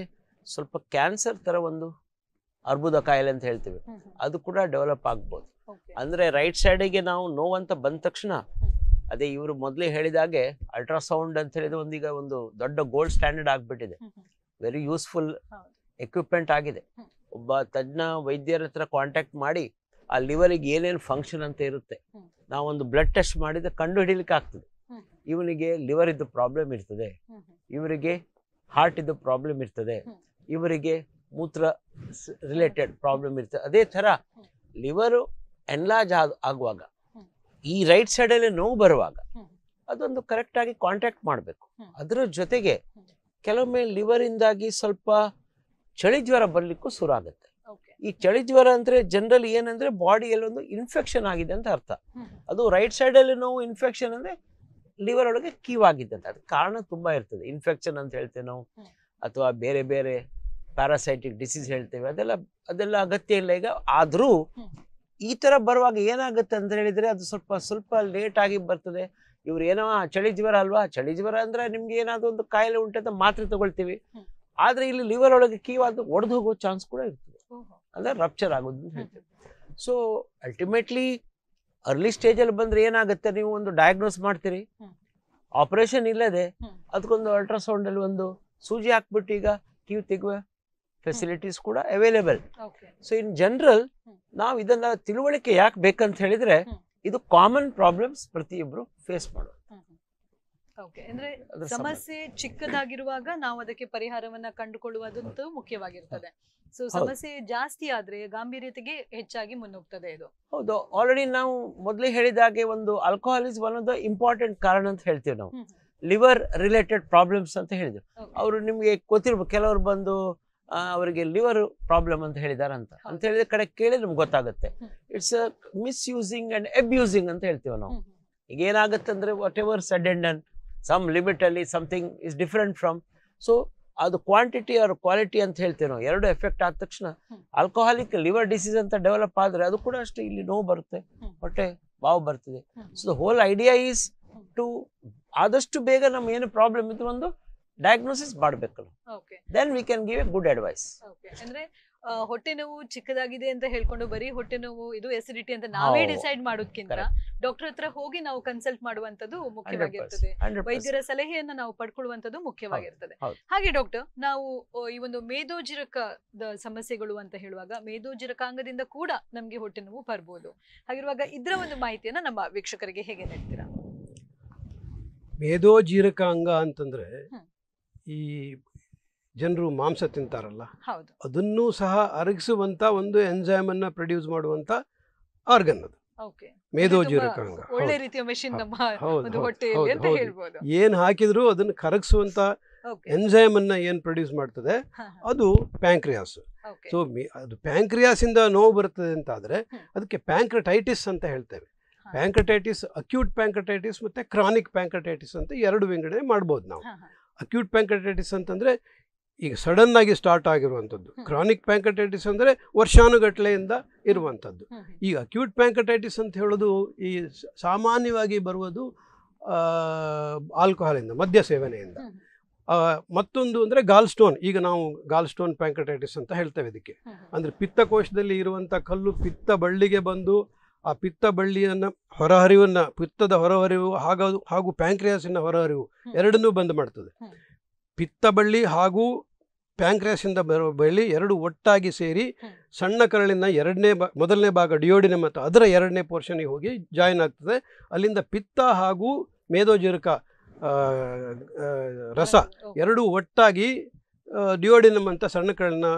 ಸ್ವಲ್ಪ ಕ್ಯಾನ್ಸರ್ ತರ ಒಂದು ಅರ್ಬುದ ಕಾಯಿಲೆ ಅಂತ ಹೇಳ್ತೀವಿ, ಅದು ಕೂಡ ಡೆವಲಪ್ ಆಗ್ಬೋದು. ಅಂದ್ರೆ ರೈಟ್ ಸೈಡಿಗೆ ನಾವು ನೋವಂತ ಬಂದ ತಕ್ಷಣ, ಅದೇ ಇವರು ಮೊದಲೇ ಹೇಳಿದಾಗೆ ಅಲ್ಟ್ರಾಸೌಂಡ್ ಅಂತ ಹೇಳಿದ್ರೆ ಒಂದೀಗ ಒಂದು ದೊಡ್ಡ ಗೋಲ್ಡ್ ಸ್ಟ್ಯಾಂಡರ್ಡ್ ಆಗ್ಬಿಟ್ಟಿದೆ. ವೆರಿ ಯೂಸ್ಫುಲ್ ಎಕ್ವಿಪ್ಮೆಂಟ್ ಆಗಿದೆ. ಒಬ್ಬ ತಜ್ಞ ವೈದ್ಯರ ಹತ್ರ ಕಾಂಟ್ಯಾಕ್ಟ್ ಮಾಡಿ ಆ ಲಿವರಿಗೆ ಏನೇನು ಫಂಕ್ಷನ್ ಅಂತ ಇರುತ್ತೆ, ನಾವೊಂದು ಬ್ಲಡ್ ಟೆಸ್ಟ್ ಮಾಡಿದ್ರೆ ಕಂಡು ಹಿಡಿಲಿಕ್ಕೆ ಆಗ್ತದೆ. ಇವನಿಗೆ ಲಿವರ್ ಇದ್ದು ಪ್ರಾಬ್ಲಮ್ ಇರ್ತದೆ, ಇವರಿಗೆ ಹಾರ್ಟ್ ಇದ್ದು ಪ್ರಾಬ್ಲಮ್ ಇರ್ತದೆ, ಇವರಿಗೆ ಮೂತ್ರ ರಿಲೇಟೆಡ್ ಪ್ರಾಬ್ಲಮ್ ಇರ್ತದೆ. ಅದೇ ತರ ಲಿವರು ಎನ್ಲಾರ್ಜ್ ಆಗುವಾಗ, ಈ ರೈಟ್ ಸೈಡಲ್ಲಿ ನೋವು ಬರುವಾಗ ಅದೊಂದು ಕರೆಕ್ಟ್ ಆಗಿ ಕಾಂಟ್ಯಾಕ್ಟ್ ಮಾಡಬೇಕು. ಅದರ ಜೊತೆಗೆ ಕೆಲವೊಮ್ಮೆ ಲಿವರ್ ಇಂದಾಗಿ ಸ್ವಲ್ಪ ಚಳಿ ಜ್ವರ ಬರ್ಲಿಕ್ಕೂ ಶುರು ಆಗುತ್ತೆ. ಈ ಚಳಿ ಜ್ವರ ಅಂದ್ರೆ ಜನರಲ್ ಏನಂದ್ರೆ ಬಾಡಿಯಲ್ಲಿ ಒಂದು ಇನ್ಫೆಕ್ಷನ್ ಆಗಿದೆ ಅಂತ ಅರ್ಥ. ಅದು ರೈಟ್ ಸೈಡ್ ಅಲ್ಲಿ ನೋವು ಇನ್ಫೆಕ್ಷನ್ ಅಂದ್ರೆ ಲಿವರ್ ಒಳಗೆ ಕೀವ್ ಆಗಿದೆ ಅಂತ. ಅದಕ್ಕೆ ಕಾರಣ ತುಂಬಾ ಇರ್ತದೆ. ಇನ್ಫೆಕ್ಷನ್ ಅಂತ ಹೇಳ್ತೇವೆ ನಾವು, ಅಥವಾ ಬೇರೆ ಬೇರೆ ಪ್ಯಾರಾಸೈಟಿಕ್ ಡಿಸೀಸ್ ಹೇಳ್ತೇವೆ, ಅದೆಲ್ಲ ಅಗತ್ಯ ಇಲ್ಲ ಈಗ. ಆದ್ರೂ ಈ ತರ ಬರುವಾಗ ಏನಾಗುತ್ತೆ ಅಂತ ಹೇಳಿದ್ರೆ ಅದು ಸ್ವಲ್ಪ ಲೇಟ್ ಆಗಿ ಬರ್ತದೆ. ಇವ್ರು ಏನೋ ಚಳಿ ಜ್ವರ ಅಲ್ವಾ, ಚಳಿ ಜ್ವರ ಅಂದ್ರೆ ನಿಮ್ಗೆ ಏನಾದ್ರು ಒಂದು ಕಾಯಿಲೆ ಉಂಟಂತ ಮಾತ್ರೆ ತಗೊಳ್ತೀವಿ. ಆದ್ರೆ ಇಲ್ಲಿ ಲಿವರ್ ಒಳಗೆ ಕೀವ್ ಆದ ಒಡೆದು ಹೋಗೋ ಚಾನ್ಸ್ ಕೂಡ ಇರ್ತದೆ, ಅಂದ್ರೆ ರಪ್ಚರ್ ಆಗೋದು ಅಂತ ಹೇಳ್ತೇವೆ. ಸೊ ಅಲ್ಟಿಮೇಟ್ಲಿ ಅರ್ಲಿ ಸ್ಟೇಜ್ ಅಲ್ಲಿ ಬಂದ್ರೆ ಏನಾಗುತ್ತೆ, ನೀವು ಒಂದು ಡಯಾಗ್ನೋಸ್ ಮಾಡ್ತೀರಿ, ಆಪರೇಷನ್ ಇಲ್ಲದೆ ಅದಕ್ಕೊಂದು ಅಲ್ಟ್ರಾಸೌಂಡ್ ಅಲ್ಲಿ ಒಂದು ಸೂಜಿ ಹಾಕ್ಬಿಟ್ಟು ಈಗ ಕೀವ್ ತೆಗುವ ಫೆಸಿಲಿಟೀಸ್ ಕೂಡ ಅವೈಲೇಬಲ್. ಸೊ ಇನ್ ಜನರಲ್ ನಾವು ಇದನ್ನ ತಿಳುವಳಿಕೆ ಯಾಕೆ ಬೇಕಂತ ಹೇಳಿದ್ರೆ, ಇದು ಕಾಮನ್ ಪ್ರಾಬ್ಲಮ್ಸ್ ಪ್ರತಿಯೊಬ್ರು ಫೇಸ್ ಮಾಡೋದು. ಅಂದ್ರೆ ಸಮಸ್ಯೆ ಚಿಕ್ಕದಾಗಿರುವಾಗ ನಾವು ಅದಕ್ಕೆ ಪರಿಹಾರವನ್ನ ಕಂಡುಕೊಳ್ಳುವುದಂತೂ ಮುಖ್ಯವಾಗಿರ್ತದೆ. ಸೊ ಸಮಸ್ಯೆ ಜಾಸ್ತಿ ಆದ್ರೆ ಗಾಂಭೀರ್ಯತೆಗೆ ಹೆಚ್ಚಾಗಿ ಮುನ್ನುಗ್ತದೆ ಇದು. ಹೌದು, ಆಲ್ರೆಡಿ ನಾವು ಮೊದಲೇ ಹೇಳಿದಾಗೆ ಒಂದು alcohol is one of the important ಕಾರಣ ಅಂತ ಹೇಳ್ತೀವಿ ನಾವು. ಲಿವರ್ ರಿಲೇಟೆಡ್ ಪ್ರಾಬ್ಲಮ್ಸ್ ಅಂತ ಹೇಳಿದ್ರು. ಅವರು ನಿಮ್ಗೆ ಗೊತ್ತಿರ್ಬೋದು, ಕೆಲವರು ಬಂದು ಅವರಿಗೆ ಲಿವರ್ ಪ್ರಾಬ್ಲಮ್ ಅಂತ ಹೇಳಿದಾರ ಅಂತ ಹೇಳಿದ ಕಡೆ ಕೇಳಿ ನಮ್ಗೆ ಗೊತ್ತಾಗುತ್ತೆ. ಇಟ್ಸ್ ಮಿಸ್ಯೂಸಿಂಗ್ ಅಂಡ್ ಅಬ್ಯೂಸಿಂಗ್ ಅಂತ ಹೇಳ್ತೀವಿ ನಾವು. ಈಗ ಏನಾಗುತ್ತೆ ಅಂದ್ರೆ whatever sudden and done, some limit ಅಲ್ಲಿ something is different from. So ಅದು ಕ್ವಾಂಟಿಟಿ ಆರ್ ಕ್ವಾಲಿಟಿ ಅಂತ ಹೇಳ್ತೀವಿ ನಾವು. ಎರಡು ಎಫೆಕ್ಟ್ ಆದ ತಕ್ಷಣ ಆಲ್ಕೋಹಾಲಿಕ್ ಲಿವರ್ ಡಿಸೀಸ್ ಅಂತ ಡೆವಲಪ್ ಆದ್ರೆ ಅದು ಕೂಡ ಅಷ್ಟೇ, ಇಲ್ಲಿ ನೋವು ಬರುತ್ತೆ, ಹೊಟ್ಟೆ ಬಾವು ಬರ್ತದೆ. So the whole idea is to ಆದಷ್ಟು ಬೇಗ ನಮ್ಗೆ ಏನು ಪ್ರಾಬ್ಲಮ್ ಇದ್ದು ಒಂದು ಡಯಾಗ್ನೋಸಿಸ್ ಮಾಡಬೇಕಲ್ಲ, then we can give a good advice. ಅಂದ್ರೆ ಹೊಟ್ಟೆ ನೋವು ಚಿಕ್ಕದಾಗಿದೆ ಅಂತ ಹೇಳ್ಕೊಂಡು ಬರೀ ಹೊಟ್ಟೆ ನೋವು ಇದು ಎಸಿಡಿಟಿ ಅಂತ ನಾವೇ ಡಿಸೈಡ್ ಮಾಡೋದಕ್ಕಿಂತ ಡಾಕ್ಟರ್ ಹತ್ರ ಹೋಗಿ ನಾವು ಕನ್ಸಲ್ಟ್ ಮಾಡುವಂತದ್ದು ಮುಖ್ಯವಾಗಿರ್ತದೆ. ವೈದ್ಯರ ಸಲಹೆಯನ್ನ ನಾವು ಪಡ್ಕೊಳ್ಳುವಂತದ್ದು ಮುಖ್ಯವಾಗಿರ್ತದೆ. ಹಾಗೆ ಡಾಕ್ಟರ್, ನಾವು ಈ ಒಂದು ಮೇದೋಜಿರಕದ ಸಮಸ್ಯೆಗಳು ಅಂತ ಹೇಳುವಾಗ ಮೇದೋಜಿರಕಾಂಗದಿಂದ ಕೂಡ ನಮ್ಗೆ ಹೊಟ್ಟೆ ನೋವು ಬರ್ಬೋದು. ಹಾಗಿರುವಾಗ ಇದರ ಒಂದು ಮಾಹಿತಿಯನ್ನ ನಮ್ಮ ವೀಕ್ಷಕರಿಗೆ ಹೇಗೆ ನೀಡ್ತೀರಾ? ಮೇದೋಜೀರಕಾಂಗ ಅಂತಂದ್ರೆ ಈ ಜನರು ಮಾಂಸ ತಿಂತಾರಲ್ಲ, ಅದನ್ನು ಸಹ ಅರಗಿಸುವಂತ ಒಂದು ಎಂಜೈಮ್ ಅನ್ನ ಪ್ರೊಡ್ಯೂಸ್ ಮಾಡುವಂತ ಆರ್ಗನ್ ಅದು ಮೇದೋಜೀರಕಾಂಗ. ಒಳ್ಳೆ ರೀತಿಯ ಮೆಷಿನ್ ನಮ್ಮ ಒಂದು ಹೊಟ್ಟೆಯಲ್ಲಿ ಅಂತ ಹೇಳ್ಬೋದು. ಏನ್ ಹಾಕಿದ್ರು ಅದನ್ನ ಕರಗಿಸುವಂತ ಎಂಜೈಮ್ ಅನ್ನ ಏನ್ ಪ್ರೊಡ್ಯೂಸ್ ಮಾಡ್ತದೆ ಅದು ಪ್ಯಾಂಕ್ರಿಯಾಸ್. ಸೊ ಅದು ಪ್ಯಾಂಕ್ರಿಯಾಸ್ ಇಂದ ನೋವು ಬರ್ತದೆ ಅಂತ ಆದ್ರೆ ಅದಕ್ಕೆ ಪ್ಯಾಂಕ್ರಟೈಟಿಸ್ ಅಂತ ಹೇಳ್ತೇವೆ. ಪ್ಯಾಂಕ್ರಟೈಟಿಸ್, ಅಕ್ಯೂಟ್ ಪ್ಯಾಂಕ್ರಟೈಟಿಸ್ ಮತ್ತೆ ಕ್ರಾನಿಕ್ ಪ್ಯಾಂಕ್ರಟೈಟಿಸ್ ಅಂತ ಎರಡು ವಿಂಗಡಣೆ ಮಾಡ್ಬೋದು ನಾವು. ಅಕ್ಯೂಟ್ ಪ್ಯಾಂಕ್ರಟೈಟಿಸ್ ಅಂತಂದ್ರೆ ಈಗ ಸಡನ್ ಆಗಿ ಸ್ಟಾರ್ಟ್ ಆಗಿರುವಂಥದ್ದು. ಕ್ರಾನಿಕ್ ಪ್ಯಾಂಕಟೈಟಿಸ್ ಅಂದರೆ ವರ್ಷಾನುಗಟ್ಟಲೆಯಿಂದ ಇರುವಂಥದ್ದು. ಈಗ ಅಕ್ಯೂಟ್ ಪ್ಯಾಂಕಟೈಟಿಸ್ ಅಂತ ಹೇಳೋದು ಈ ಸಾಮಾನ್ಯವಾಗಿ ಬರುವುದು ಆಲ್ಕೋಹಾಲಿಂದ, ಮದ್ಯ ಸೇವನೆಯಿಂದ. ಮತ್ತೊಂದು ಅಂದರೆ ಗಾಲ್ ಸ್ಟೋನ್. ಈಗ ನಾವು ಗಾಲ್ ಸ್ಟೋನ್ ಪ್ಯಾಂಕಟೈಟಿಸ್ ಅಂತ ಹೇಳ್ತೇವೆ ಇದಕ್ಕೆ. ಅಂದರೆ ಪಿತ್ತಕೋಶದಲ್ಲಿ ಇರುವಂಥ ಕಲ್ಲು ಪಿತ್ತ ಬಳ್ಳಿಗೆ ಬಂದು ಆ ಪಿತ್ತ ಬಳ್ಳಿಯನ್ನು ಹೊರಹರಿವನ್ನು, ಪಿತ್ತದ ಹೊರಹರಿವು ಹಾಗೂ ಪ್ಯಾಂಕ್ರಿಯಾಸಿನ ಹೊರಹರಿವು ಎರಡನ್ನೂ ಬಂದ್ ಮಾಡ್ತದೆ. ಪಿತ್ತ ಬಳ್ಳಿ ಹಾಗೂ ಪ್ಯಾಂಕ್ರಿಯಾಸಿಂದ ಬರುವ ಬಳ್ಳಿ ಎರಡು ಒಟ್ಟಾಗಿ ಸೇರಿ ಸಣ್ಣ ಕರಳಿನ ಮೊದಲನೇ ಭಾಗ ಡಿಯೋಡಿನಮ್ ಮತ್ತು ಅದರ ಎರಡನೇ ಪೋರ್ಷನ್ಗೆ ಹೋಗಿ ಜಾಯಿನ್ ಆಗ್ತದೆ. ಅಲ್ಲಿಂದ ಪಿತ್ತ ಹಾಗೂ ಮೇದೋಜೀರಕ ರಸ ಎರಡೂ ಒಟ್ಟಾಗಿ ಡಿಯೋಡಿನಮ್ ಅಂತ ಸಣ್ಣ ಕರಳಿನ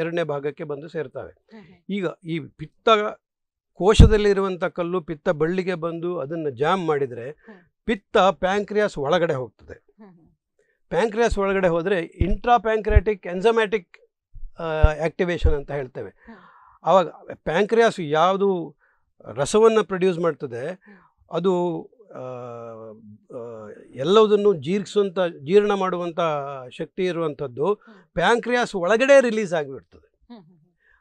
ಎರಡನೇ ಭಾಗಕ್ಕೆ ಬಂದು ಸೇರ್ತವೆ. ಈಗ ಈ ಪಿತ್ತ ಕೋಶದಲ್ಲಿರುವಂಥ ಕಲ್ಲು ಪಿತ್ತ ಬಳ್ಳಿಗೆ ಬಂದು ಅದನ್ನು ಜಾಮ್ ಮಾಡಿದರೆ ಪಿತ್ತ ಪ್ಯಾಂಕ್ರಿಯಾಸ್ ಒಳಗಡೆ ಹೋಗ್ತದೆ. ಪ್ಯಾಂಕ್ರಿಯಾಸ್ ಒಳಗಡೆ ಹೋದರೆ ಇಂಟ್ರಾ ಪ್ಯಾಂಕ್ರಿಯಾಟಿಕ್ ಎಂಜಮ್ಯಾಟಿಕ್ ಆ್ಯಕ್ಟಿವೇಶನ್ ಅಂತ ಹೇಳ್ತೇವೆ. ಆವಾಗ ಪ್ಯಾಂಕ್ರಿಯಾಸ್ ಯಾವುದು ರಸವನ್ನು ಪ್ರೊಡ್ಯೂಸ್ ಮಾಡ್ತದೆ ಅದು ಎಲ್ಲದನ್ನು ಜೀರ್ಣ ಮಾಡುವಂಥ ಶಕ್ತಿ ಇರುವಂಥದ್ದು ಪ್ಯಾಂಕ್ರಿಯಾಸ್ ಒಳಗಡೆ ರಿಲೀಸ್ ಆಗಿಬಿಡ್ತದೆ.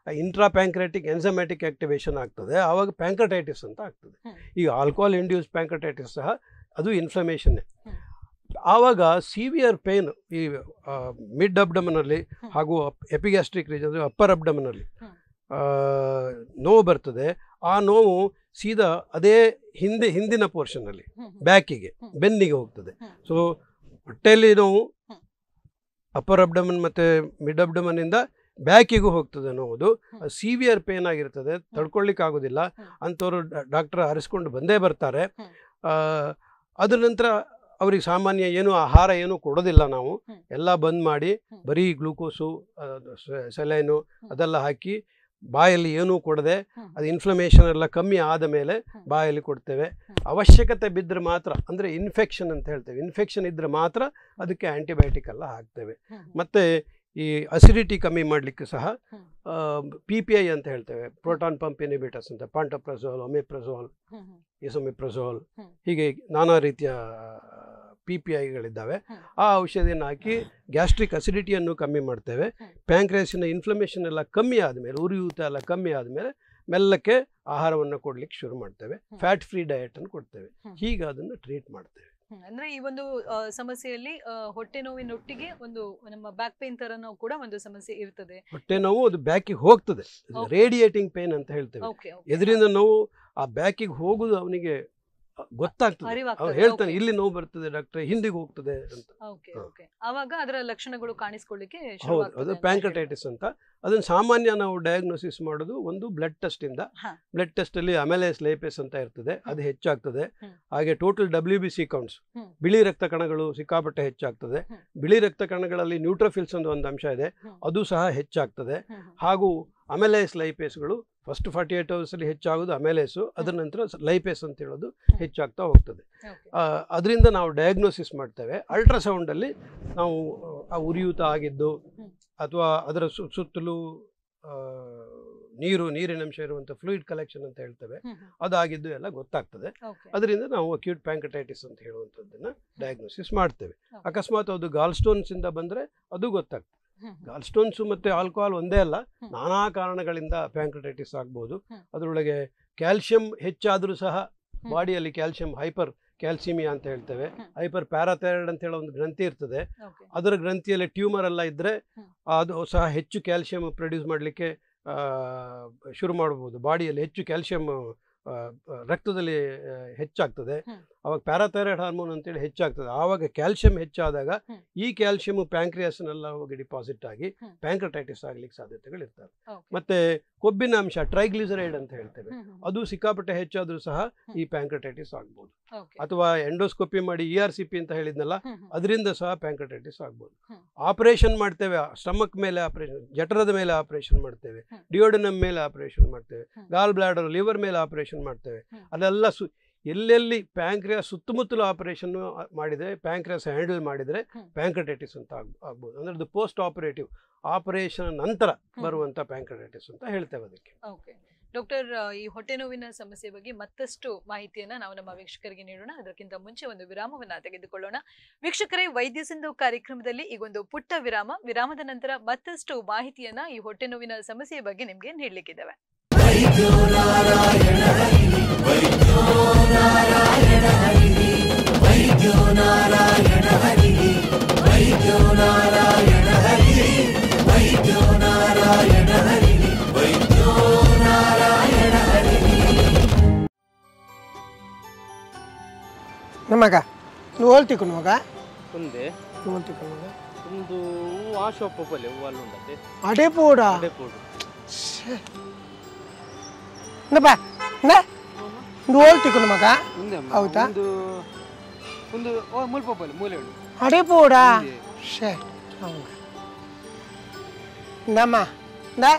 ಇಂಟ್ರಾ ಪ್ಯಾಂಕ್ರಿಯಾಟಿಕ್ ಎಂಜಮ್ಯಾಟಿಕ್ ಆ್ಯಕ್ಟಿವೇಶನ್ ಆಗ್ತದೆ, ಆವಾಗ ಪ್ಯಾಂಕಟೈಟಿಸ್ ಅಂತ ಆಗ್ತದೆ. ಈಗ ಆಲ್ಕೋಹಾಲ್ ಇಂಡ್ಯೂಸ್ ಪ್ಯಾಂಕಟೈಟಿಸ್ ಸಹ ಅದು ಇನ್ಫ್ಲಮೇಷನ್ನೇ. ಆವಾಗ ಸಿವಿಯರ್ ಪೇನ್ ಈ ಮಿಡ್ ಅಬ್ಡಮನಲ್ಲಿ ಹಾಗೂ ಎಪಿಗ್ಯಾಸ್ಟ್ರಿಕ್ ರೀಜನ್ ಅಪ್ಪರ್ ಅಬ್ಡಮನಲ್ಲಿ ನೋವು ಬರ್ತದೆ. ಆ ನೋವು ಸೀದಾ ಅದೇ ಹಿಂದಿನ ಪೋರ್ಷನ್ನಲ್ಲಿ ಬ್ಯಾಕಿಗೆ ಬೆನ್ನಿಗೆ ಹೋಗ್ತದೆ. ಸೊ ಹೊಟ್ಟೆಯಲ್ಲಿ ನೋವು ಅಪ್ಪರ್ ಅಬ್ಡಮನ್ ಮತ್ತು ಮಿಡ್ ಅಬ್ಡಮನ್ನಿಂದ ಬ್ಯಾಕಿಗೂ ಹೋಗ್ತದೆ ನೋವುದು. ಸಿವಿಯರ್ ಪೇನ್ ಆಗಿರ್ತದೆ, ತಡ್ಕೊಳ್ಳಿಕ್ಕೆ ಆಗೋದಿಲ್ಲ. ಅಂಥವ್ರು ಡಾಕ್ಟರ್ ಹರಿಸ್ಕೊಂಡು ಬಂದೇ ಬರ್ತಾರೆ. ಅದ್ರ ನಂತರ ಅವ್ರಿಗೆ ಸಾಮಾನ್ಯ ಏನು ಆಹಾರ ಏನೂ ಕೊಡೋದಿಲ್ಲ, ನಾವು ಎಲ್ಲ ಬಂದ್ ಮಾಡಿ ಬರೀ ಗ್ಲೂಕೋಸು ಸೆಲೈನು ಅದೆಲ್ಲ ಹಾಕಿ ಬಾಯಲ್ಲಿ ಏನೂ ಕೊಡದೆ ಅದು ಇನ್ಫ್ಲಮೇಷನ್ ಎಲ್ಲ ಕಮ್ಮಿ ಆದ ಮೇಲೆ ಬಾಯಲ್ಲಿ ಕೊಡ್ತೇವೆ. ಅವಶ್ಯಕತೆ ಬಿದ್ದರೆ ಮಾತ್ರ, ಅಂದರೆ ಇನ್ಫೆಕ್ಷನ್ ಅಂತ ಹೇಳ್ತೇವೆ, ಇನ್ಫೆಕ್ಷನ್ ಇದ್ದರೆ ಮಾತ್ರ ಅದಕ್ಕೆ ಆ್ಯಂಟಿಬಯೋಟಿಕ್ ಎಲ್ಲ ಹಾಕ್ತೇವೆ. ಮತ್ತು ಈ ಅಸಿಡಿಟಿ ಕಮ್ಮಿ ಮಾಡಲಿಕ್ಕೆ ಸಹ PPI ಅಂತ ಹೇಳ್ತೇವೆ, ಪ್ರೋಟಾನ್ ಪಂಪ್ ಇನಿಬಿಟರ್ಸ್ ಅಂತ, ಪಾಂಟೋಪ್ರಜೋಲ್, ಒಮೆಪ್ರಜೋಲ್, ಇಸೊಮೆಪ್ರಜೋಲ್, ಹೀಗೆ ನಾನಾ ರೀತಿಯ PPIಗಳಿದ್ದಾವೆ. ಆ ಔಷಧಿಯನ್ನು ಹಾಕಿ ಗ್ಯಾಸ್ಟ್ರಿಕ್ ಅಸಿಡಿಟಿಯನ್ನು ಕಮ್ಮಿ ಮಾಡ್ತೇವೆ. ಪ್ಯಾಂಕ್ರಿಯಾಸಿನ ಇನ್ಫ್ಲಮೇಷನ್ ಎಲ್ಲ ಕಮ್ಮಿ ಆದಮೇಲೆ, ಉರಿಯೂತ ಎಲ್ಲ ಕಮ್ಮಿ ಆದಮೇಲೆ ಮೆಲ್ಲಕ್ಕೆ ಆಹಾರವನ್ನು ಕೊಡಲಿಕ್ಕೆ ಶುರು ಮಾಡ್ತೇವೆ. ಫ್ಯಾಟ್ ಫ್ರೀ ಡಯಟನ್ನು ಕೊಡ್ತೇವೆ. ಹೀಗೆ ಅದನ್ನು ಟ್ರೀಟ್ ಮಾಡ್ತೇವೆ. ಅಂದ್ರೆ ಈ ಒಂದು ಸಮಸ್ಯೆಯಲ್ಲಿ ಹೊಟ್ಟೆ ನೋವಿನೊಟ್ಟಿಗೆ ಒಂದು ನಮ್ಮ ಬ್ಯಾಕ್ ಪೇನ್ ತರನೂ ಕೂಡ ಒಂದು ಸಮಸ್ಯೆ ಇರ್ತದೆ. ಹೊಟ್ಟೆ ನೋವು ಅದು ಬ್ಯಾಕಿಗೆ ಹೋಗ್ತದೆ, ರೇಡಿಯೇಟಿಂಗ್ ಪೇನ್ ಅಂತ ಹೇಳ್ತೇವೆ. ಎದರಿಂದ ನೋವು ಆ ಬ್ಯಾಕಿಗೆ ಹೋಗುದು ಅವನಿಗೆ ಗೊತ್ತಾಗ್ತದೆ. ಅವ್ನು ಹೇಳ್ತಾನೆ ಇಲ್ಲಿ ನೋವು ಬರ್ತದೆ ಡಾಕ್ಟ್ರೆ, ಹಿಂದಿಗೆ ಹೋಗ್ತದೆ ಅಂತ. ಆವಾಗ ಅದರ ಲಕ್ಷಣಗಳು ಕಾಣಿಸ್ಕೊಳ್ಳಿಕ್ಕೆ ಹೌದು, ಅದು ಪ್ಯಾಂಕಟೈಟಿಸ್ ಅಂತ. ಅದನ್ನು ಸಾಮಾನ್ಯ ನಾವು ಡಯಾಗ್ನೋಸಿಸ್ ಮಾಡೋದು ಒಂದು ಬ್ಲಡ್ ಟೆಸ್ಟ್ ಇಂದ. ಬ್ಲಡ್ ಟೆಸ್ಟ್ ಅಲ್ಲಿ ಅಮೆಲೇಸ್ ಲೈಪೇಸ್ ಅಂತ ಇರ್ತದೆ, ಅದು ಹೆಚ್ಚಾಗ್ತದೆ. ಹಾಗೆ ಟೋಟಲ್ WBC ಕೌಂಟ್ಸ್, ಬಿಳಿ ರಕ್ತ ಕಣಗಳು ಸಿಕ್ಕಾಪಟ್ಟೆ ಹೆಚ್ಚಾಗ್ತದೆ. ಬಿಳಿ ರಕ್ತ ಕಣಗಳಲ್ಲಿ ನ್ಯೂಟ್ರೋಫಿಲ್ಸ್ ಅಂತ ಒಂದು ಅಂಶ ಇದೆ, ಅದು ಸಹ ಹೆಚ್ಚಾಗ್ತದೆ. ಹಾಗೂ ಅಮೆಲೇಸ್ ಲೈಪೇಸ್ಗಳು ಫಸ್ಟ್ 48 ಅವರ್ಸಲ್ಲಿ ಹೆಚ್ಚಾಗೋದು ಅಮೆಲೇಸು, ಅದರ ನಂತರ ಲೈಪೇಸ್ ಅಂತ ಹೇಳೋದು ಹೆಚ್ಚಾಗ್ತಾ ಹೋಗ್ತದೆ. ಅದರಿಂದ ನಾವು ಡಯಾಗ್ನೋಸಿಸ್ ಮಾಡ್ತೇವೆ. ಅಲ್ಟ್ರಾಸೌಂಡಲ್ಲಿ ನಾವು ಆ ಉರಿಯೂತ ಆಗಿದ್ದು ಅಥವಾ ಅದರ ಸುತ್ತಲೂ ನೀರಿನಂಶ ಇರುವಂಥ ಫ್ಲೂಯಿಡ್ ಕಲೆಕ್ಷನ್ ಅಂತ ಹೇಳ್ತೇವೆ, ಅದಾಗಿದ್ದು ಎಲ್ಲ ಗೊತ್ತಾಗ್ತದೆ. ಅದರಿಂದ ನಾವು ಅಕ್ಯೂಟ್ ಪ್ಯಾಂಕಟೈಟಿಸ್ ಅಂತ ಹೇಳುವಂಥದ್ದನ್ನು ಡಯಾಗ್ನೋಸಿಸ್ ಮಾಡ್ತೇವೆ. ಅಕಸ್ಮಾತ್ ಅದು ಗಾಲ್ ಸ್ಟೋನ್ಸಿಂದ ಬಂದರೆ ಅದು ಗೊತ್ತಾಗ್ತದೆ. ಗಾಲ್ ಸ್ಟೋನ್ಸು ಮತ್ತು ಆಲ್ಕೋಹಾಲ್ ಒಂದೇ ಅಲ್ಲ, ನಾನಾ ಕಾರಣಗಳಿಂದ ಪ್ಯಾಂಕಟೈಟಿಸ್ ಆಗ್ಬೋದು. ಅದರೊಳಗೆ ಕ್ಯಾಲ್ಸಿಯಂ ಹೆಚ್ಚಾದರೂ ಸಹ ಬಾಡಿಯಲ್ಲಿ ಕ್ಯಾಲ್ಸಿಯಂ ಹೈಪರ್ ಕ್ಯಾಲ್ಸಿಮಿಯಾ ಅಂತ ಹೇಳ್ತೇವೆ, ಹೈಪರ್ ಪ್ಯಾರಾಥೈರಾಯ್ಡ್ ಅಂತ ಹೇಳೋ ಒಂದು ಗ್ರಂಥಿ ಇರ್ತದೆ. ಅದರ ಗ್ರಂಥಿಯಲ್ಲಿ ಟ್ಯೂಮರ್ ಎಲ್ಲ ಇದ್ದರೆ ಅದು ಸಹ ಹೆಚ್ಚು ಕ್ಯಾಲ್ಸಿಯಂ ಪ್ರೊಡ್ಯೂಸ್ ಮಾಡಲಿಕ್ಕೆ ಶುರು ಮಾಡ್ಬೋದು. ಬಾಡಿಯಲ್ಲಿ ಹೆಚ್ಚು ಕ್ಯಾಲ್ಸಿಯಂ ರಕ್ತದಲ್ಲಿ ಹೆಚ್ಚಾಗ್ತದೆ. ಆವಾಗ ಪ್ಯಾರಾಥೈರಾಯ್ಡ್ ಹಾರ್ಮೋನ್ ಅಂತೇಳಿ ಹೆಚ್ಚಾಗ್ತದೆ. ಆವಾಗ ಕ್ಯಾಲ್ಸಿಯಂ ಹೆಚ್ಚಾದಾಗ ಈ ಕ್ಯಾಲ್ಸಿಯಂ ಪ್ಯಾಂಕ್ರಿಯಾಸ್ನೆಲ್ಲ ಹೋಗಿ ಡಿಪಾಸಿಟ್ ಆಗಿ ಪ್ಯಾಂಕ್ರಟೈಟಿಸ್ ಆಗ್ಲಿಕ್ಕೆ ಸಾಧ್ಯತೆಗಳಿರ್ತವೆ. ಮತ್ತೆ ಕೊಬ್ಬಿನ ಅಂಶ ಟ್ರೈಗ್ಲಿಸರೈಡ್ ಅಂತ ಹೇಳ್ತೇವೆ, ಅದು ಸಿಕ್ಕಾಪಟ್ಟೆ ಹೆಚ್ಚಾದ್ರೂ ಸಹ ಈ ಪ್ಯಾಂಕ್ರಟೈಟಿಸ್ ಆಗ್ಬೋದು. ಅಥವಾ ಎಂಡೋಸ್ಕೋಪಿ ಮಾಡಿ ERCP ಅಂತ ಹೇಳಿದ್ನಲ್ಲ, ಅದರಿಂದ ಸಹ ಪ್ಯಾಂಕ್ರಟೈಟಿಸ್ ಆಗ್ಬೋದು. ಆಪರೇಷನ್ ಮಾಡ್ತೇವೆ, ಸ್ಟಮಕ್ ಮೇಲೆ ಆಪರೇಷನ್, ಜಠರದ ಮೇಲೆ ಆಪರೇಷನ್ ಮಾಡ್ತೇವೆ, ಡಿಯೋಡನಮ್ ಮೇಲೆ ಆಪರೇಷನ್ ಮಾಡ್ತೇವೆ, ಗಾಲ್ ಬ್ಲಾಡರ್ ಲಿವರ್ ಮೇಲೆ ಆಪರೇಷನ್ ಮಾಡ್ತೇವೆ. ಅದೆಲ್ಲ ಎಲ್ಲೆಲ್ಲಿ ಪ್ಯಾಂಕ್ರಿಯಾಸ್ ಸುತ್ತಮುತ್ತಲು ಆಪರೇಷನ್ ಮಾಡಿದರೆ, ಪ್ಯಾಂಕ್ರಿಯಾಸ್ ಹ್ಯಾಂಡಲ್ ಮಾಡಿದರೆ ಪ್ಯಾಂಕ್ರಟೈಟಿಸ್ ಅಂತ ಆಗ್ಬೋದು. ಅಂದ್ರೆ ಅದು ಪೋಸ್ಟ್ ಆಪರೇಟಿವ್, ಆಪರೇಷನ್ ನಂತರ ಬರುವಂಥ ಪ್ಯಾಂಕ್ರಟೈಟಿಸ್ ಅಂತ ಹೇಳ್ತೇವೆ ಅದಕ್ಕೆ. ಡಾಕ್ಟರ್, ಈ ಹೊಟ್ಟೆ ನೋವಿನ ಸಮಸ್ಯೆ ಬಗ್ಗೆ ಮತ್ತಷ್ಟು ಮಾಹಿತಿಯನ್ನ ನಾವು ನಮ್ಮ ವೀಕ್ಷಕರಿಗೆ ನೀಡೋಣ. ಅದಕ್ಕಿಂತ ಮುಂಚೆ ಒಂದು ವಿರಾಮವನ್ನ ತೆಗೆದುಕೊಳ್ಳೋಣ. ವೀಕ್ಷಕರೇ, ವೈದ್ಯ ಸಿಂಧು ಕಾರ್ಯಕ್ರಮದಲ್ಲಿ ಈಗೊಂದು ಪುಟ್ಟ ವಿರಾಮದ ನಂತರ ಮತ್ತಷ್ಟು ಮಾಹಿತಿಯನ್ನ ಈ ಹೊಟ್ಟೆ ನೋವಿನ ಸಮಸ್ಯೆಯ ಬಗ್ಗೆ ನಿಮ್ಗೆ ನೀಡಲಿಕ್ಕಿದ್ದೇವೆ. ನಮಗ ನೋಲ್ತಿಕ್ಕು ನಮಗ ಒಂದೇ ನೋಲ್ತಿಕ್ಕು ನಮಗ ಒಂದು ಆ ಶಾಪ್ ಒಪ್ಪಲೆ ಅಲ್ಲಿ ಉಂಟೆ ಅಡೆ ಪೋಡ ಅದೇ ಪೋಡು ನಬ ನ ನೋಲ್ತಿಕ್ಕು ನಮಗ ಹೌದಾ ಒಂದು ಒಂದು ಮುಲ್ಪೊಪ್ಪಲೆ ಮೂಲೆ ಉಂಟು ಅಡೆ ಪೋಡ ಶೇ ಹಂಗ ನಮ್ಮ ನ